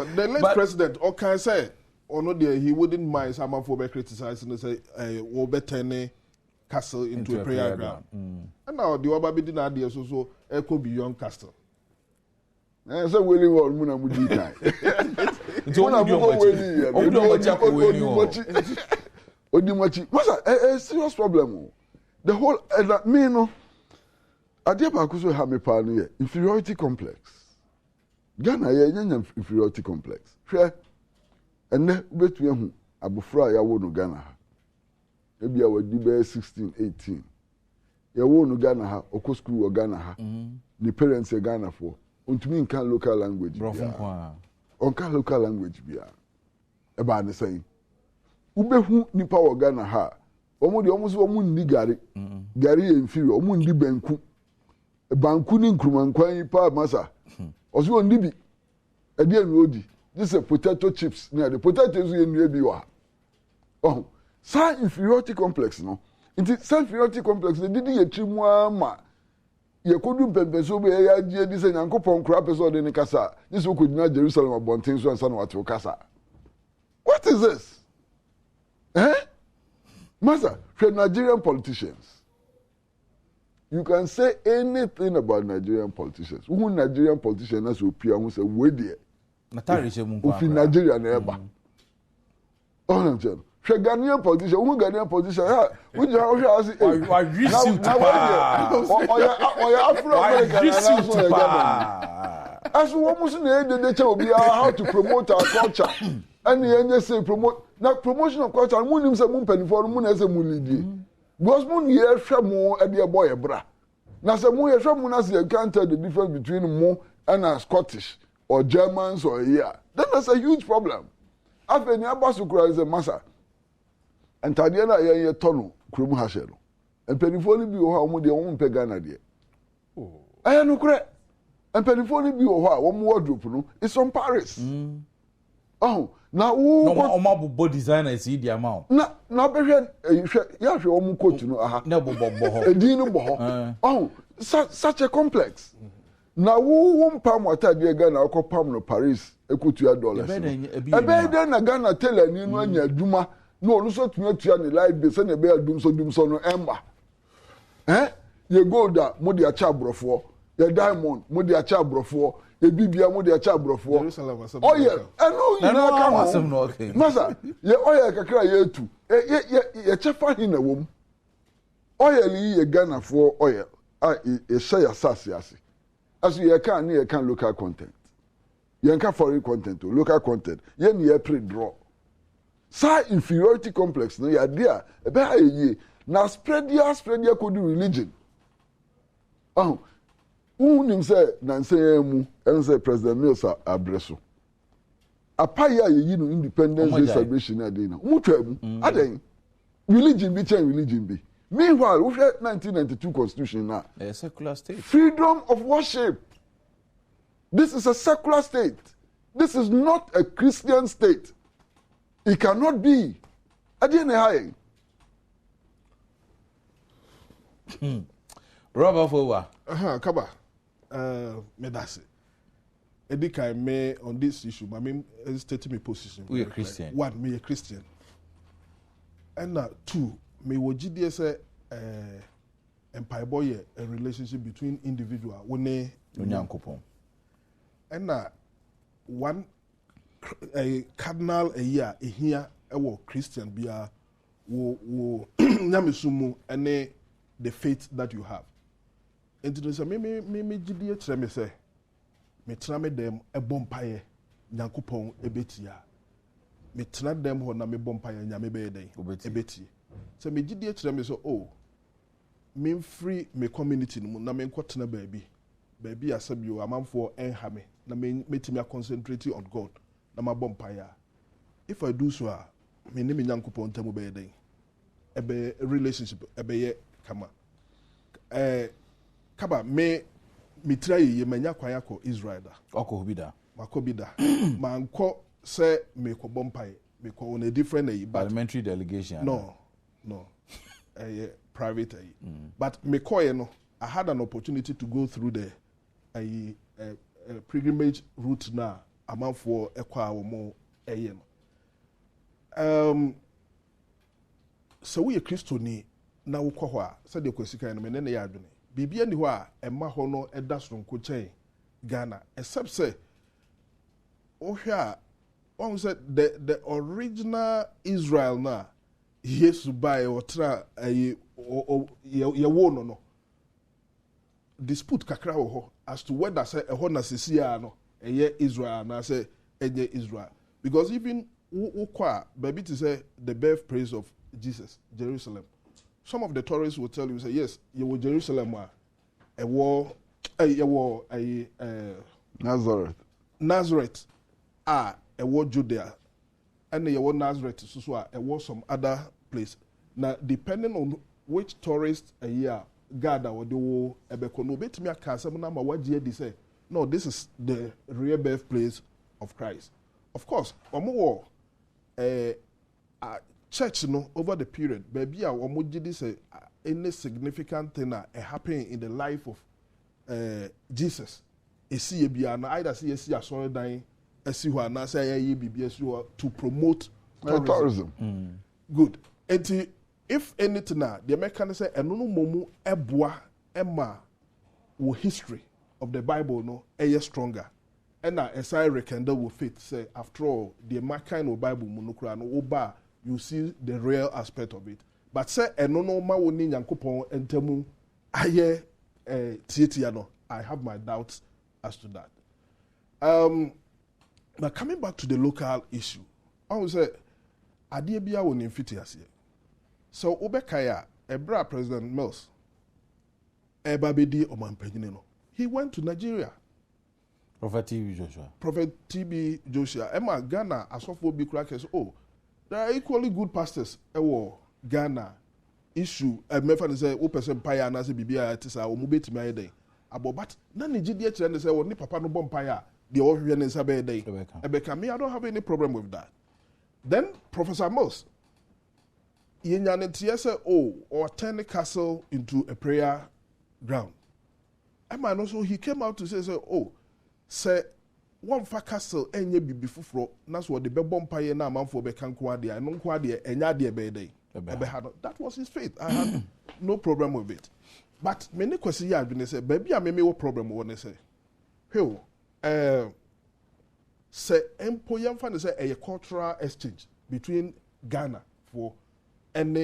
Speaker 5: the
Speaker 2: late president, okay, say, or no, he wouldn't mind someone for criticizing and say, we'll better castle into a prayer ground. And now the Obabi didn't idea so echo beyond castle.
Speaker 5: And so, Willie or Muna Mudika. What's a serious problem? The whole, me, no. Adeɛ baako so ha me paa no yɛ inferiority complex. Ghana yɛ inferiority complex. Hwɛ ɛnɛ wobɛtumi ahu abofra a yɛawo no Ghana ha. Ebi a wadi bɛyɛ 16, 18. Yɛwo no Ghana ha, ɔkɔ school wɔ Ghana ha. Ne parents yɛ Ghana foɔ. Ontumi nka local language biara. Ɔnka local language biara. Ɛbaa ne sɛn. Wobɛhu nipa wɔ Ghana ha. Ɔmo de ɔmo so ɔmo nni gari. Gari yɛ inferior. Ɔmo nni banku. Banku ni nkrumankwan yi pa masa oso oni bi ade anu odi this is potato chips na the potatoes you enu bi wa oh sa inferiority complex no nti sa inferiority complex de didi yetrim ama yekodu pempeso be ya gie di se nyankopon kura peso de ne kasa this okodina Jerusalem abonten so ansa na wate kasa what is this masa for Nigerian politicians. You can say anything about Nigerian politicians. Who Nigerian politicians as opia who say we there. Ufi Nigeria never. Oh no, John. Ghanaian politician, who Ghanaian politician? Which how say?
Speaker 1: Why Afro-American. As we almost
Speaker 5: the how to promote our culture. And the say promote. Now promotion of culture. Munim say mumpeni for munese munidi. Because mun here shamo e dey boy bra. Na say mun here shamo na say you can't tell the difference between mo and a Scottish or Germans or here. Then that's a huge problem. After ni abasu kura is a massa. And tadiana ye tonu krum ha she no. And penifo ni bi wo ha omo de omo pe Ghana de. Oh. Aya no kure. And penifo ni bi wo ha omo wardrobe no is from Paris. Oh. Na wo
Speaker 1: omo designers yi dia ma
Speaker 5: na behwe ya hwe omo coat no aha
Speaker 1: na bobo ho
Speaker 5: edin no bo ho oh such a complex na wo mpa mota de Ghana akopam no Paris ekotua dollars ebe de na Ghana tailor ni no anya adwuma na onu so tumi atua ne live be se na be adum so no emba ye gold a mo de acha brofo ye diamond mo de acha brofo ebibia mo de acha brofo oye eno yina ka ho masa ye oye kakra ye etu ye chefa hin na wom oye li ye Ghana for oye ye share asase ase aso ye kan ye kan local content ye kan foreign content o local content ye ni ye pre draw sa inferiority complex no ya dia e be ha ye na spread ya could religion unim say nanse mu ense President Mills abreso apaya ye no independence day celebration na dey na mutwa mu aden religion be change religion be meanwhile we 1992 constitution na
Speaker 1: a secular state
Speaker 5: freedom of worship. This is a secular state. This is not a Christian state. It cannot be. Aden high
Speaker 1: Robert Fowa
Speaker 2: kaba medase edika me on this issue but me stating my position.
Speaker 1: We are Christian.
Speaker 2: One, me a Christian. And two, me wogidie say empire boy a relationship between individual one
Speaker 1: Onyankopon.
Speaker 2: And one a cardinal a year a here a Christian bia wo nyamisumu ene the faith that you have. And to say me gidi etre me say me tena me dem e bompaye Nyankopon ebetia. Me tena dem ho na me bompaye nyame be den ebeti. So me gidi etre me so oh me free me community no na me nkotena baabi asabio amanfo enha me na me metimi concentrate on God na ma bompaye. If I do so me ne me Nyankopon tamu be den ebe relationship ebe ye kama kaba me try ye manya kwaya ko Israel da
Speaker 1: Okobida
Speaker 2: makobida manko say me ko bompai me ko on a different
Speaker 1: parliamentary delegation
Speaker 2: no private but me ko ye no I had an opportunity to go through the pilgrimage route na amanfo ekwa wo mo eye no so we Christoni na wo kɔ hɔ a sɛ de kwasika no me ne ya adwene bibia ni hɔ a ɛma hɔ no ɛda soronko kyɛn Ghana except say ohwɛ a on said the original Israel na Yesu bai otra ye wo no dispute kakra wɔ hɔ as to whether say ɛhɔ na sesia no ɛyɛ Israel na say ɛnyɛ Israel because even wo kɔ a baby to say the birthplace of Jesus Jerusalem. Some of the tourists will tell you, say, yes, you were Jerusalem, Nazareth, a war Judea, and you were Nazareth, so a war some other place. Now, depending on which tourist a year gather or do Ebekono, bet me a Casamana, what year they say, no, this is the real birthplace of Christ. Of course, or more, church over the period baby a omoji this any significant thing that happen in the life of Jesus esi bia na either see esi asori dan esi ho na say ye bibia esi to promote tourism. Good. And if anything na the American say eno no momu eboa ema wo history of the Bible no stronger and na esai rekindle wo faith say after all the American Bible mu no kura no oba you see the real aspect of it. But say eno no ma woni Nyankopon entemu aye tietia no. I have my doubts as to that. But coming back to the local issue, I would say adie bia woni mfiti ase. So obekaya ebra President Mills ebabedi omanpanyine no. He went to Nigeria.
Speaker 1: Prophet TB Joshua. Emma Ghana asofo bi kura kese there are equally good pastors Ghana issue mefa say o person paya na say bibia tisa o mu betimi ayede but na Nigeria kire say woni papa no bompaya de o hwe ne nsa be dey ebeka me I don't have any problem with that. Then Professor Mills yenya tie say or turn the castle into a prayer ground. Emma also he came out to say say one fa castle enye bibi fufuro na so de bebom paye na amanfo be kan kwa de no kwa de enya de be dey that was his faith. I had no problem with it. But many kwesi ya adwene say baby a me wo problem wo ne say say empo yamfa ne say a cultural exchange between Ghana for and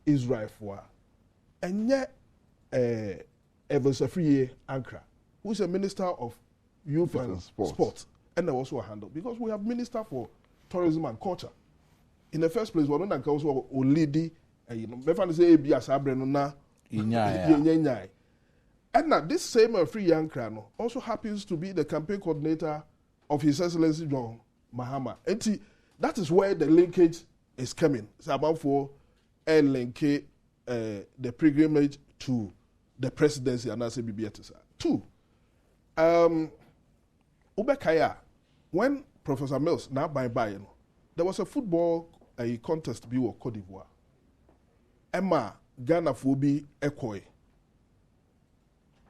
Speaker 1: Israel for enye Evans Afriye Ankara who is a minister of youth and sports. And also a handle because we have minister for tourism and culture. In the first place, we don't also lady, me say be as na and now this same free young crano also happens to be the campaign coordinator of His Excellency John Mahama. And that is where the linkage is coming. It's about for link the pilgrimage to the presidency and as a BBS. Two. Ubekaya, when Professor Mills now by there was a football contest be of Cote d'Ivoire. Emma Ghana Phobi Ekoi.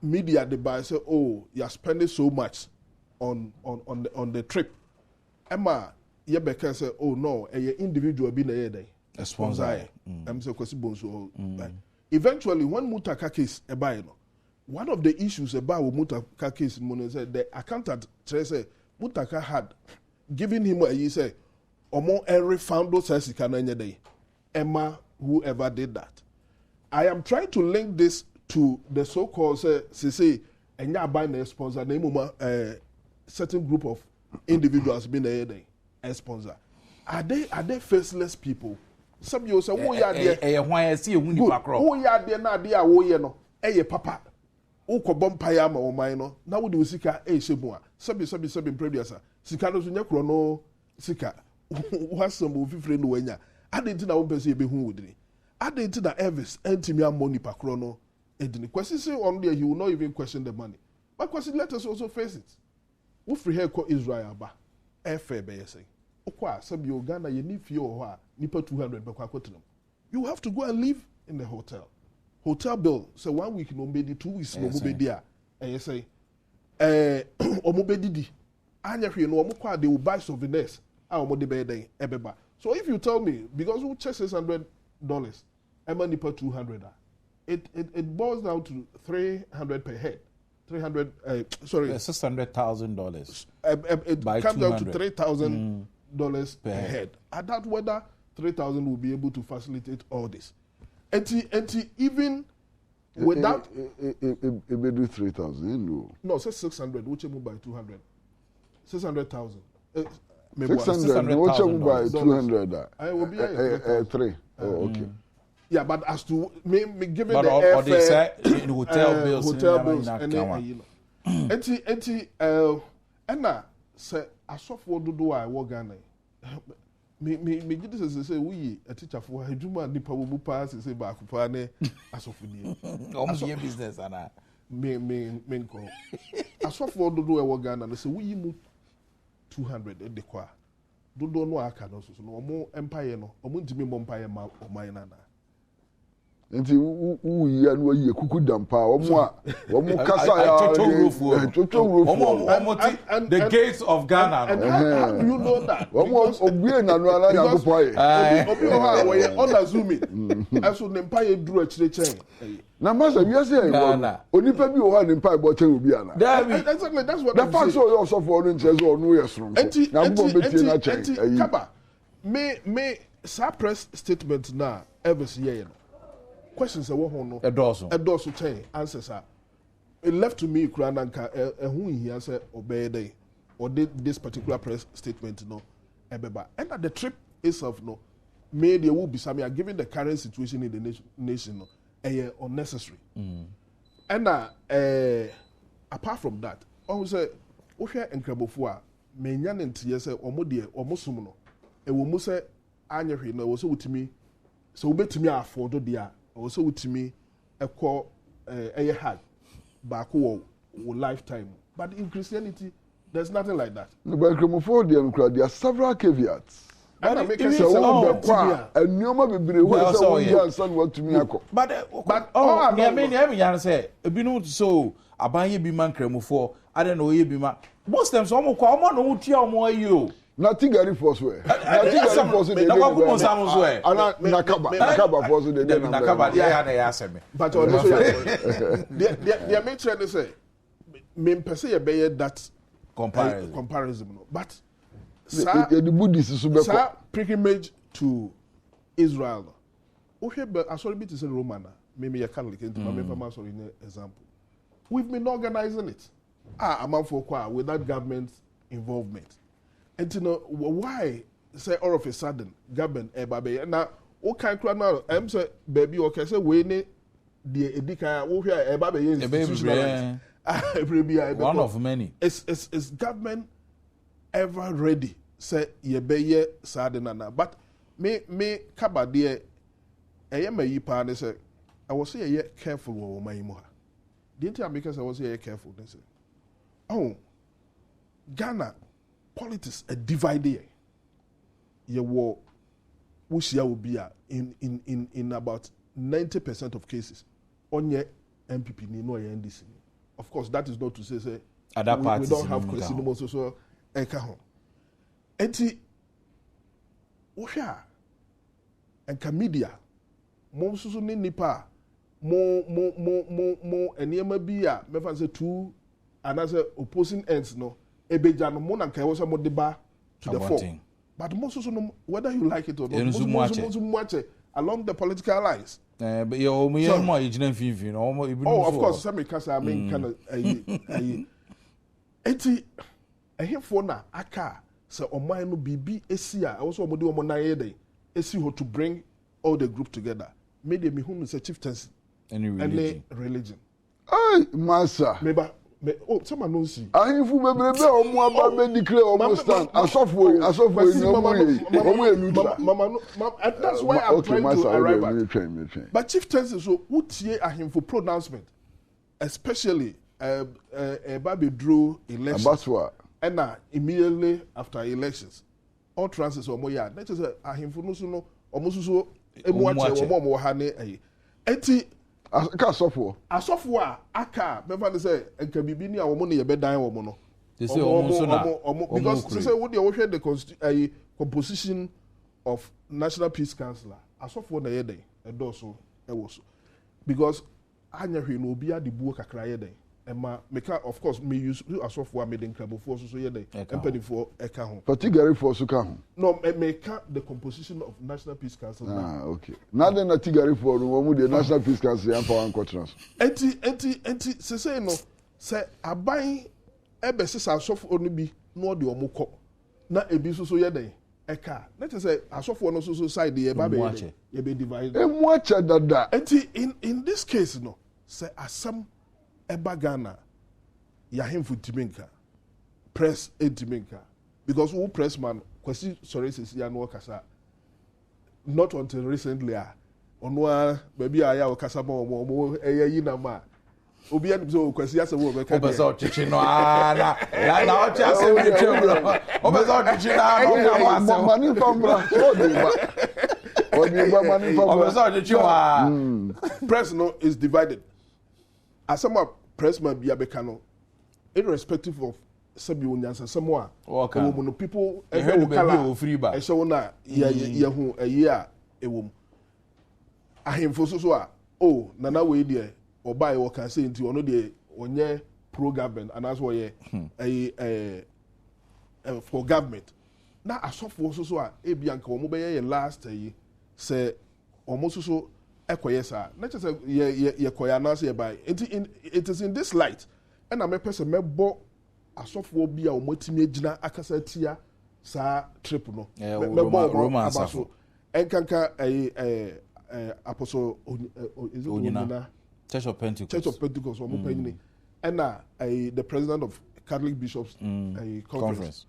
Speaker 1: Media the buy say, you're spending so much on the trip. Emma Yebeka say, no, a individual being a day. A sponsor. I'm so
Speaker 2: eventually when Mutaka case one of the issues about Mutaka case said the accountant said Mutaka had given him he said omo every founder says he can any day. Emma, whoever did that. I am trying to link this to the so-called say and ya buy a sponsor name certain group of individuals being a sponsor. Are they faceless people? Some you say, oh yeah,
Speaker 1: why I see a windy background.
Speaker 2: Oh yeah, they're not there. Oh yeah, no. Hey, papa. Oh, kobompaya or mine. Now we do sika. Hey, shebua. Sabi previous. Sika no sunya krono sika. What's some movie friend wenya? I didn't know person be who would. I didn't know Elvis antimia money per chrono. And question say on there, he will not even question the money. But question let us also face it. Who free here call Israel ba? Fair be say. Okwa sabi Uganda you need few or nipa 200 bekwa kotinum. You have to go and live in the hotel. Hotel bill say 1 week no bedi 2 weeks no bedi a. And you say omo bedi di. Anya hwe no omo kwa they will buy souvenirs. Omo de be den ebeba. So if you tell me because who check $600, Emma nipa 200 it boils down to 300 per head.
Speaker 1: $600,000.
Speaker 2: It comes down to $3,000 per head. At that whether 3,000 will be able to facilitate all this. And even without
Speaker 5: it do 3,000
Speaker 2: no say 600 which move by 200 600,000
Speaker 5: 600 which move by 200
Speaker 2: I will be
Speaker 5: 3 okay.
Speaker 2: Yeah, but as to me given
Speaker 1: but
Speaker 2: the
Speaker 1: airfare,
Speaker 2: hotel bills, and you know, and say asofo dodo a wo Ghana. Me gidi say we a teacher for adwuma nipa wo pa say ba akupa ne asofo die.
Speaker 1: Omo business ana.
Speaker 2: Me nko. Asofo dodo a wo Ghana say we mu 200 de kwa. Dodo no aka no so no omo empire no omo ntimi mo empire ma oman na.
Speaker 5: Nti uyi anu ayi kuku dampa omo kasa ya
Speaker 1: the gates of Ghana.
Speaker 2: And how do you know that?
Speaker 5: Omo ogbie nanu ala ya gopo aye.
Speaker 2: Obi o ha we on assuming aso ne mpa ye duru akire chen.
Speaker 5: Na masa wi say Ghana onipa bi o ha ne mpa bo chen obi ana.
Speaker 2: Exactly, that's what
Speaker 5: the fact so you also for no nche so no yes from. Na bo betie na chen.
Speaker 2: Kaba me sa press statement na Elvis ye no. Questions are no.
Speaker 1: A
Speaker 2: dorsal chain answers are. It left to me, Krananka, who he answer obey day or did this particular press statement no. And that the trip itself no made there will be some given the current situation in the nation no unnecessary. And apart from that, I say, Osha and Krabofua, Menyan and Tiasa or Modia or Mosumo, and we must say, Anya, no, was so to me, so bet to me afford dear. Also with me a call a hard back lifetime. But in Christianity, there's nothing like that.
Speaker 5: But there are several caveats.
Speaker 2: And I make a
Speaker 5: and no be brave what to me.
Speaker 1: But I mean, say, so abaye bi man kremufo, I don't know ye bi ma. Most times omo kwa omo no utia omo ayo.
Speaker 5: Nothing gari force way. Nothing gari force way. Nakaba force way.
Speaker 1: Nakaba ya na ya aseme.
Speaker 2: But on the main trend say me pese ye be that comparison. But
Speaker 5: the Buddhists so be
Speaker 2: pilgrimage to Israel. Okay, but I sorry be to say Roman. Maybe a Catholic into my family sorry in example. We've been organizing it. Among for without government involvement. And you know why say all of a sudden government baby now o kan kra na am say baby o can say we ne the edika wo hwe baby institutionalized
Speaker 1: one of many
Speaker 2: is government ever ready say ye be sudden na but me kaba de ma yi pa ne say I was say ye careful wo man mu ha the entire because I was say ye careful ne say oh Ghana politics a divided. You were Ushia will be in about 90% of cases on your MPP no NDC. Of course, that is not to say we don't have Christine so Ekahon. Enti Usha and Kamidia Momsusu Nipa mo enema bi a me fan say two and as opposing ends no ebeja no mo na nkai wo say mo de ba to the fore but most so no whether you like it or not most much along the political lines
Speaker 1: but you mo ejina finfin no
Speaker 2: oh of course some because I mean kind of eti ehefo na aka say oman no bibi esi a wo so mo de omo na ye dey esi ho to bring all the group together made me who say chieftaincy
Speaker 1: any
Speaker 2: religion
Speaker 5: ay massa
Speaker 2: oh someone knows see
Speaker 5: ahifu bebrebe omo aba be declare omo stand asofo ni omo elutra
Speaker 2: mama and that's why I'm trying to arrive at but chieftaincy so utie ahimfo pronouncement especially baby drew elections
Speaker 5: abaswa
Speaker 2: and immediately after elections all trances omo ya that is ahimfo no so no omo so emu ache omo ha ne eti
Speaker 5: aka asofo
Speaker 2: a aka me fa say enka bibi ni a omo ne ye bedan omo no
Speaker 1: they say omo so na
Speaker 2: because they say wo dey wo hwe the composition of National Peace Council asofo na ye den edoso ewo so because anya hwe no obi ade buo kakra ye den ema meka of course me use asofo a me den krabofo so ye den empanifo eka ho
Speaker 5: patigari for so ka ho
Speaker 2: no meka the composition of National Peace Council
Speaker 5: okay na den na tigari for no mu the National Peace Council am for one quarter
Speaker 2: enti say no say aban ebe sesa asofo no bi no de omukọ na ebi so ye den eka na say asofo no so side ye ba be ye be divide
Speaker 5: emu acha dada
Speaker 2: enti in this case no say asam eba Ghana yahemfu timinka press etiminka because who press man kwesi sorry says ya no kasa not until recently onwa baby aya o kasa mo eyi na ma obi an so kwesi ase wo be ka
Speaker 1: be so chichi no na o cha se mi chebro o be so chichi na no ka wa se
Speaker 5: mani fambra so de ba o de ba mani fambra
Speaker 1: o be so chichi wa
Speaker 2: press no is divided as some pressman be abekano irrespective of sabi onyansa samoa ewo no people
Speaker 1: ewo kala free ba
Speaker 2: ehwe na ye hu ayi a ewo ahemfo so a oh nana we de obai wo kan say nti ono de onye pro government and as wo ye for government na asofo so a ebianka wo mo be ye last ayi say omo so ekoye sa na say ye koya na say by it is in this light and na me person me bo asofo bi a omotimi agina akasa tia sa trip no me bo romance abaso enkanka apostle is it Onyina
Speaker 1: Church of
Speaker 2: Pentecost omo panyini and na the president of Catholic Bishops conference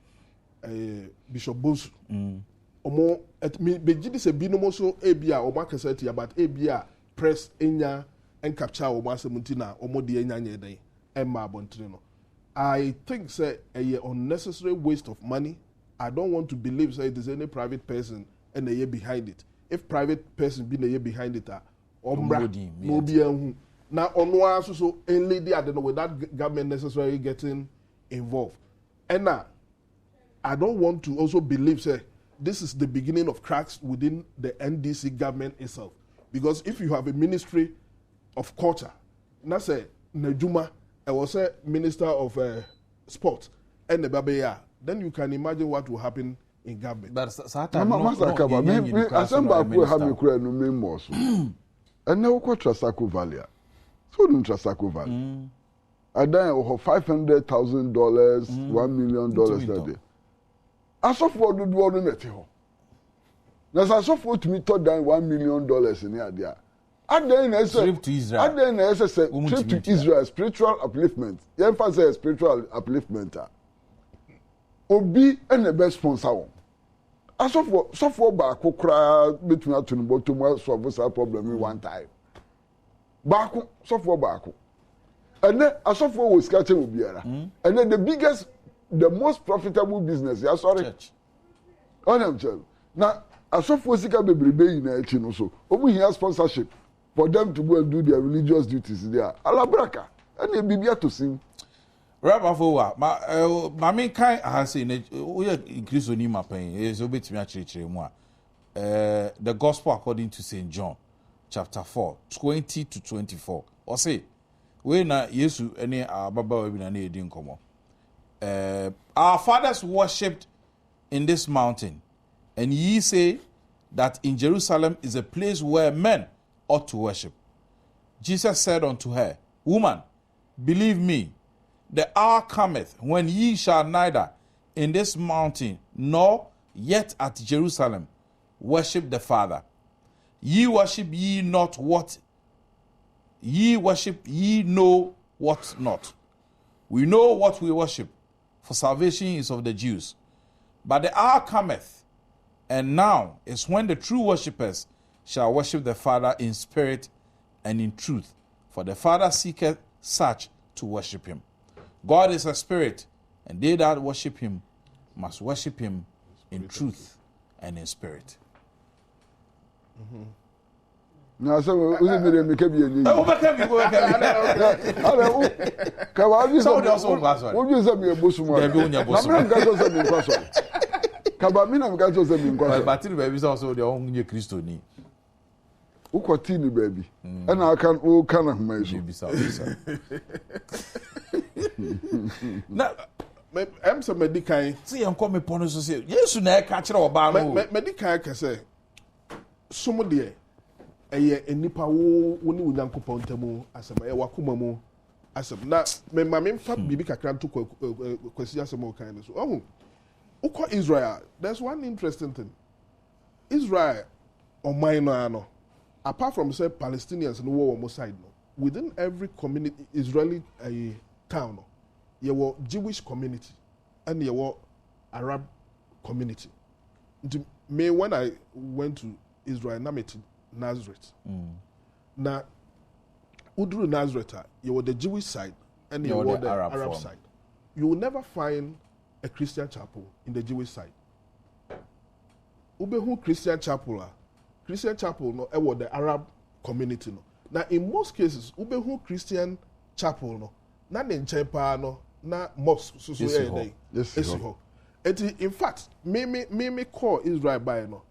Speaker 2: Bishop Bonsu omo begidi se binom so ebia omo akasa tia but ebia press enya and capture omo asemunti na omo de enya nye den emma abontire no I think say a unnecessary waste of money. I don't want to believe say there's any private person and a year behind it. If private person be a year behind it, no be now on so only I don't know without government necessarily getting involved. And now I don't want to also believe say this is the beginning of cracks within the NDC government itself. Because if you have a ministry of culture, na say Najuma, I was a minister of sport and the Babaya, then you can imagine what will happen in government.
Speaker 1: But
Speaker 5: Asamba will have me cry no more. And now what Trasaco Valley? So don't Trasaco Valley. I then over $500,000, $1 million that day. As of what do you want to know? Now, as of what me thought down $1 million in the idea.
Speaker 1: Trip to Israel.
Speaker 5: At the end, trip to Israel, spiritual upliftment. You emphasize spiritual upliftment. Obi and the best sponsor. As of what, so for back, who cry between us to the bottom, solve this problem in one time. Back, so for back. And then, as of what was catching Ubiera. And then the most profitable business, yeah, sorry. Now, as of what Sika Baby in a chino, so, Obi here sponsorship. For them to go and do their religious duties there. Alabraka. And they be here to sing.
Speaker 1: Rabbi Fowa, my main kind has seen we are increased on my pain. Is a bit me actually. The gospel according to St. John. chapter 4, 20 to 24. Or say, we na Yesu any Baba we na ne edin komo. Our fathers worshipped in this mountain, and ye say that in Jerusalem is a place where men ought to worship. Jesus said unto her, Woman, believe me, the hour cometh when ye shall neither in this mountain nor yet at Jerusalem worship the Father. Ye worship ye not what ye worship, ye know what not. We know what we worship, for salvation is of the Jews. But the hour cometh, and now is when the true worshippers shall worship the Father in spirit and in truth. For the Father seeketh such to worship him. God is a spirit, and they that worship him must worship him in truth and in spirit.
Speaker 5: Now, so we will make a be. Oh, what you say me a bosom? Kabamina mkato say me kwaso.
Speaker 1: But the baby also the only Christo ni.
Speaker 5: Ukotini baby. And I can o kana huma
Speaker 2: Na em so medikai.
Speaker 1: See am come pon so say Yesu na e ka kire oba no.
Speaker 2: Medikai ka say somo de eye enipa wo ni Onyankopon ntamu asem e wakoma mu asem na me ma me fa bibi kakra nto kwasi asem o kan so ohun uko Israel. There's one interesting thing. Israel on no apart from say Palestinians no war on side no, within every community Israeli town no, you were Jewish community and you were Arab community. Me when I went to Israel, I met Nazareth. Now, Udru Nazareth, you were the Jewish side and you were the Arab side. You will never find a Christian chapel in the Jewish side. Ubehu Christian chapel no, it was the Arab community no. Now, in most cases, Ubehu Christian chapel no, na nenchepa no, na mosque so yes. In fact, me call Israel by no.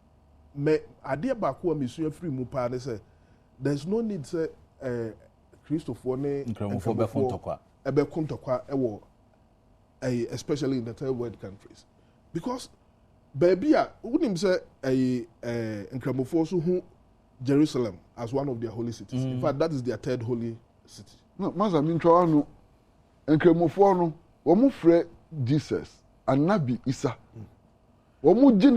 Speaker 2: Me adia baako mi so free mu pa ne say there's no need say Christopher ne
Speaker 1: nkramofo be fontokwa
Speaker 2: ebe kontokwa ewo especially in the third world countries because baby a unim say nkramofo so hu Jerusalem as one of their holy cities. In fact, that is their third holy city.
Speaker 5: No, maza mi ntwa no nkramofo no wo mu frɛ Jesus Anabi Isa. One of the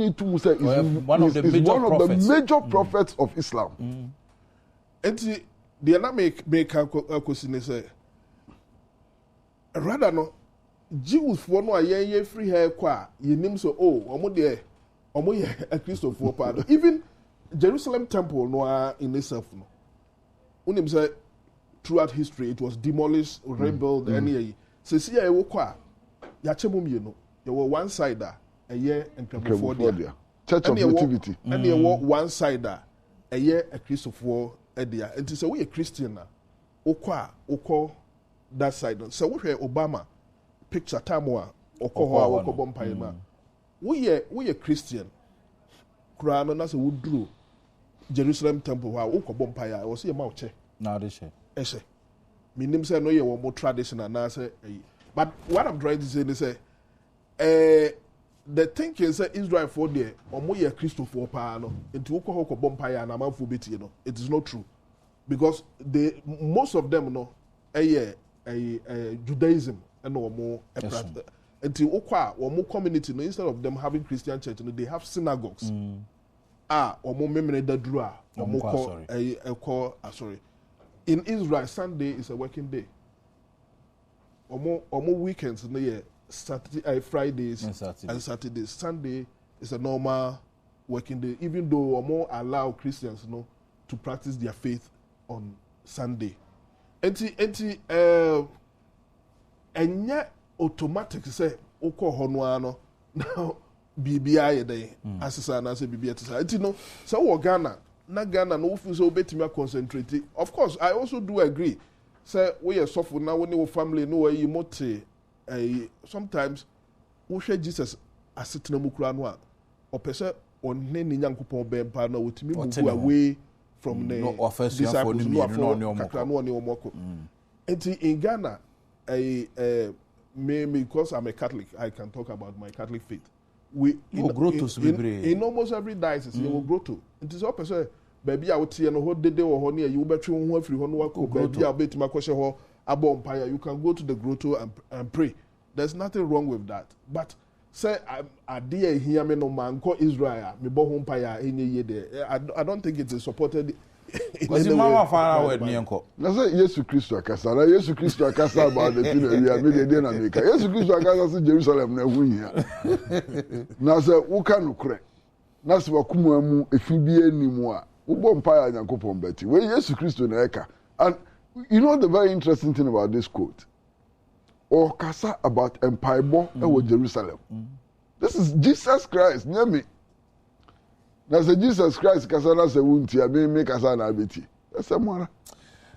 Speaker 5: major prophets of Islam.
Speaker 2: And the other make a question say rather no Jews for no a free hair qua ye name so omo a Christopher part. Even Jerusalem temple no in itself no. Unim say throughout history it was demolished, rebuilt, any say see a qua ya chemum you know. There were one side there. A year and
Speaker 5: Church of Nativity.
Speaker 2: And there were one side a year a Christopher Edia. And to say we a Christian now. Oko that side. So we hear Obama picture Tamwa Oko Bompire. We a Christian. Crown as a wood drew Jerusalem temple while Oko Bompire. I was here mouche.
Speaker 1: Now they say.
Speaker 2: Eshe. Meaning say no you want more traditional now say. But what I'm trying to say is say the thinking is Israel for there or more Christopher Pano into Oklahoma Bompire and Amanfu Biti, you know, it is not true because most of them know a Judaism and no more until Okwa or more community. No, instead of them having Christian church, you know, they have synagogues. Or more memory that drew or more sorry. In Israel, Sunday is a working day. Or more weekends in the year. Saturday, Fridays and Saturdays. Sunday is a normal working day, even though more allow Christians, you know, to practice their faith on Sunday. And yet automatic say oko hono now BBI day asesa na say BBI tisa. Enti no so Ghana no feel so betimi concentrate. Of course, I also do agree. Say we are suffer now when your family no way mote. Sometimes we share Jesus as sitting in Mukranwa or person on any young couple bempa no with me move away from the
Speaker 1: disciples
Speaker 2: in Ghana, because I'm a Catholic, I can talk about my Catholic faith. We in almost every diocese, you will grow to. It is up say, baby, I would see no whole day or honey, you bet you won't free one baby, I'll bet my question or Adom Paya. You can go to the grotto and pray. There's nothing wrong with that. But say I dear hear me no man call Israel, me bo home Paya any year there. I don't think it is supported.
Speaker 1: Because mama far away nianko.
Speaker 5: Na say Yesu Christo akasa. Na Yesu Christo akasa about the thing we are made in America. Yesu Christo akasa say Jerusalem na hu hia. Na say wo ka no kure. Na say wakumu amu efibie nimu a. Wo bom pa Nyankopon beti. We Yesu Christo na eka. And you know the very interesting thing about this quote. Or kasa about empire in Jerusalem. This is Jesus Christ, near me. Na say Jesus Christ kasa na say wunti abi me kasa na abeti. That's a mara.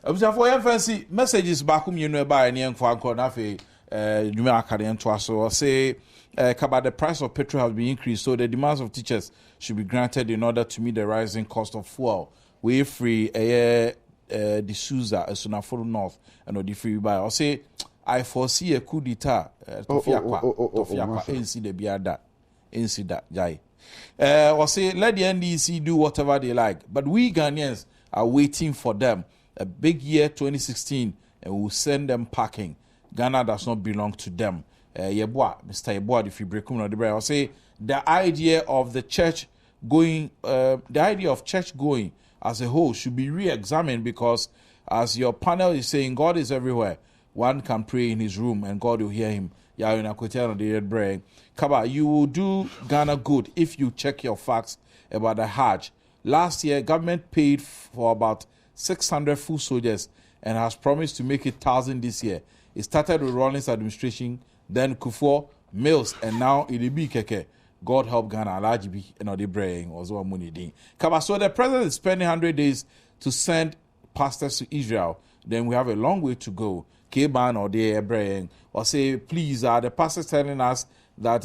Speaker 1: Observe for your fancy messages back home you know by any for anko na fe you may akade nto so say about the price of petrol has been increased, so the demands of teachers should be granted in order to meet the rising cost of fuel. We free the Souza Sunafuru North and the free by or say I foresee a coup d'etat Tofiakwa NC the biada NC that jai. Or say let the NDC do whatever they like, but we Ghanaians are waiting for them. A big year 2016 and we'll send them packing. Ghana does not belong to them. Mr. Yeboah, if you break on the bread, I'll say the idea of the church going, the idea of church going as a whole should be re-examined, because as your panel is saying, God is everywhere. One can pray in his room and God will hear him. Kaba, you will do Ghana good if you check your facts about the Hajj. Last year, government paid for about 600 foot soldiers and has promised to make it 1,000 this year. It started with Rawlings administration, then Kufuor, Mills, and now Ilibi Keke. God help Ghana, Alajibi, and Odebraying, Ozo Munidi. Kaba, so the president is spending 100 days to send pastors to Israel. Then we have a long way to go. K-Ban or the Ebraying, or say, please, the pastors telling us that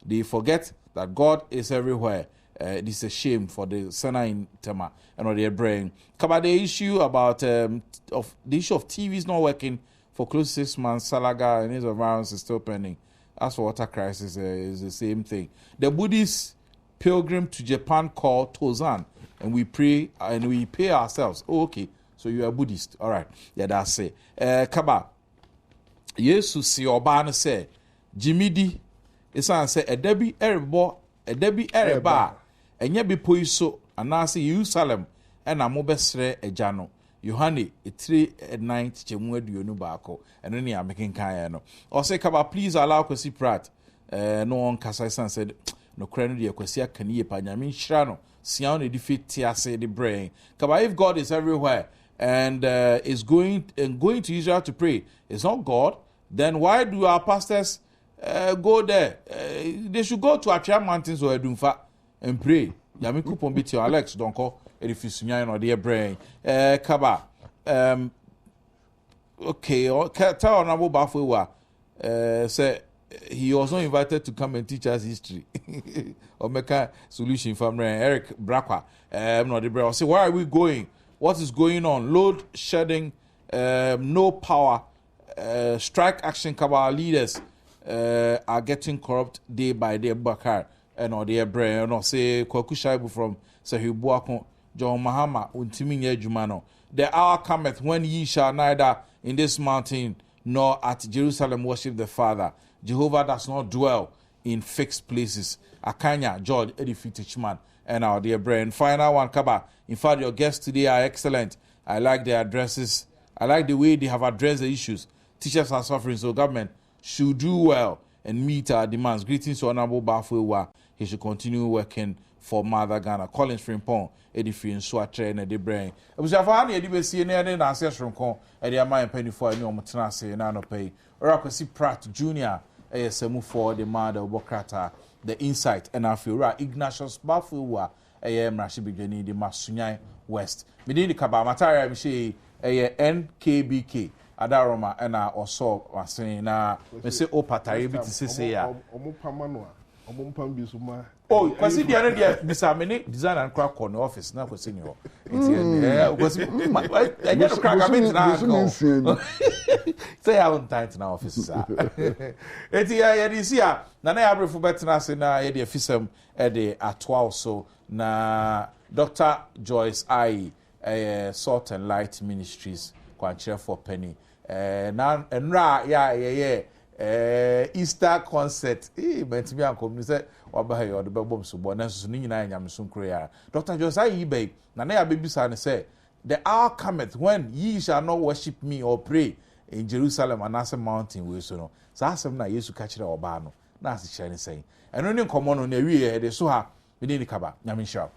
Speaker 1: they forget that God is everywhere. This is a shame for the Senate in Tema and or their brain. Kaba, the issue about the issue of TV is not working for close to 6 months. Salaga and his violence is still pending. As for water crisis, is the same thing. The Buddhist pilgrim to Japan called Tozan, and we pray and we pay ourselves. Oh, okay. So you are Buddhist. All right. Yeah, that's it. Kaba. Yesu si oba say Jimmy D. Isa say a Debbie Erebo, enye bipo iso anase Jerusalem and amobesre ejano. Yohane 3:9 chemu aduonu baako. Eno ne amaking kan no. Or say Kaba, please allow Kwesi Pratt. No one kasa said no krenu de Kwesi akani pa nyame nhira no. Sia on edifit tiase the brain. Kaba, if God is everywhere and is going to Israel to pray, it's not God, then why do our pastors go there? They should go to Achia Mountains or Edumfa and pray. Yami kupon biti Alex donko edifisunya no de brain. Kaba. Okay, tell Honorable Bafwewa say he was not invited to come and teach us history or make a solution from Eric Brakwa. No the brain. Say, where are we going? What is going on? Load shedding, no power, strike action. Kaba leaders are getting corrupt day by day. Bakar and or their brain. No say Kwaku Shaibu from Sahibuako, John Mahama, Untiminya Jumano. The hour cometh when ye shall neither in this mountain nor at Jerusalem worship the Father. Jehovah does not dwell in fixed places. Akanya, George, Edifi Tichman, and our dear brain. Final one, Kaba. In fact, your guests today are excellent. I like their addresses. I like the way they have addressed the issues. Teachers are suffering, so government should do well and meet our demands. Greetings to Honorable Bafwewa. He should continue working for Mother Ghana. Collins Frimpong, Edifi and Swatre and Edibrain. It was a funny Edibesi and then ancestral con, and the Amaya Penny for any Omotanase and Ano Pay. Orakwesi Pratt Jr., ASMU for the mother of Bokrata, the insight, and I feel Ignatius Bafwewa. Rashibigeni de Masunyai West. Medini Kaba Matara Mishi NKBK Adaroma and also was saying na me say o patari bi ti sese ya.
Speaker 2: Omupamano omupambisuma
Speaker 1: Oh, kwasi dia no dia bisa me ne designer and crack on office na kwasi ni ho. Enti kwasi anya no crack am na. Say how on time na office sa. Enti ya di sia na na ya brefo betena se na ya di afisam e de atoa so na Dr. Joyce I Salt and Light Ministries kwanche for penny. Na enra ya Easter concert mentimi ankom ni say oba he odo bebom so bo na so ni nyina nyamso nkro ya Dr. Josiah Ibe na ya bebisa ne say the hour cometh when ye shall not worship me or pray in Jerusalem and as a mountain we so no sa asem na Yesu ka kire oba no na as kire ne say eno ni nkomo no na wi he de so ha bi ni kaba nyame hira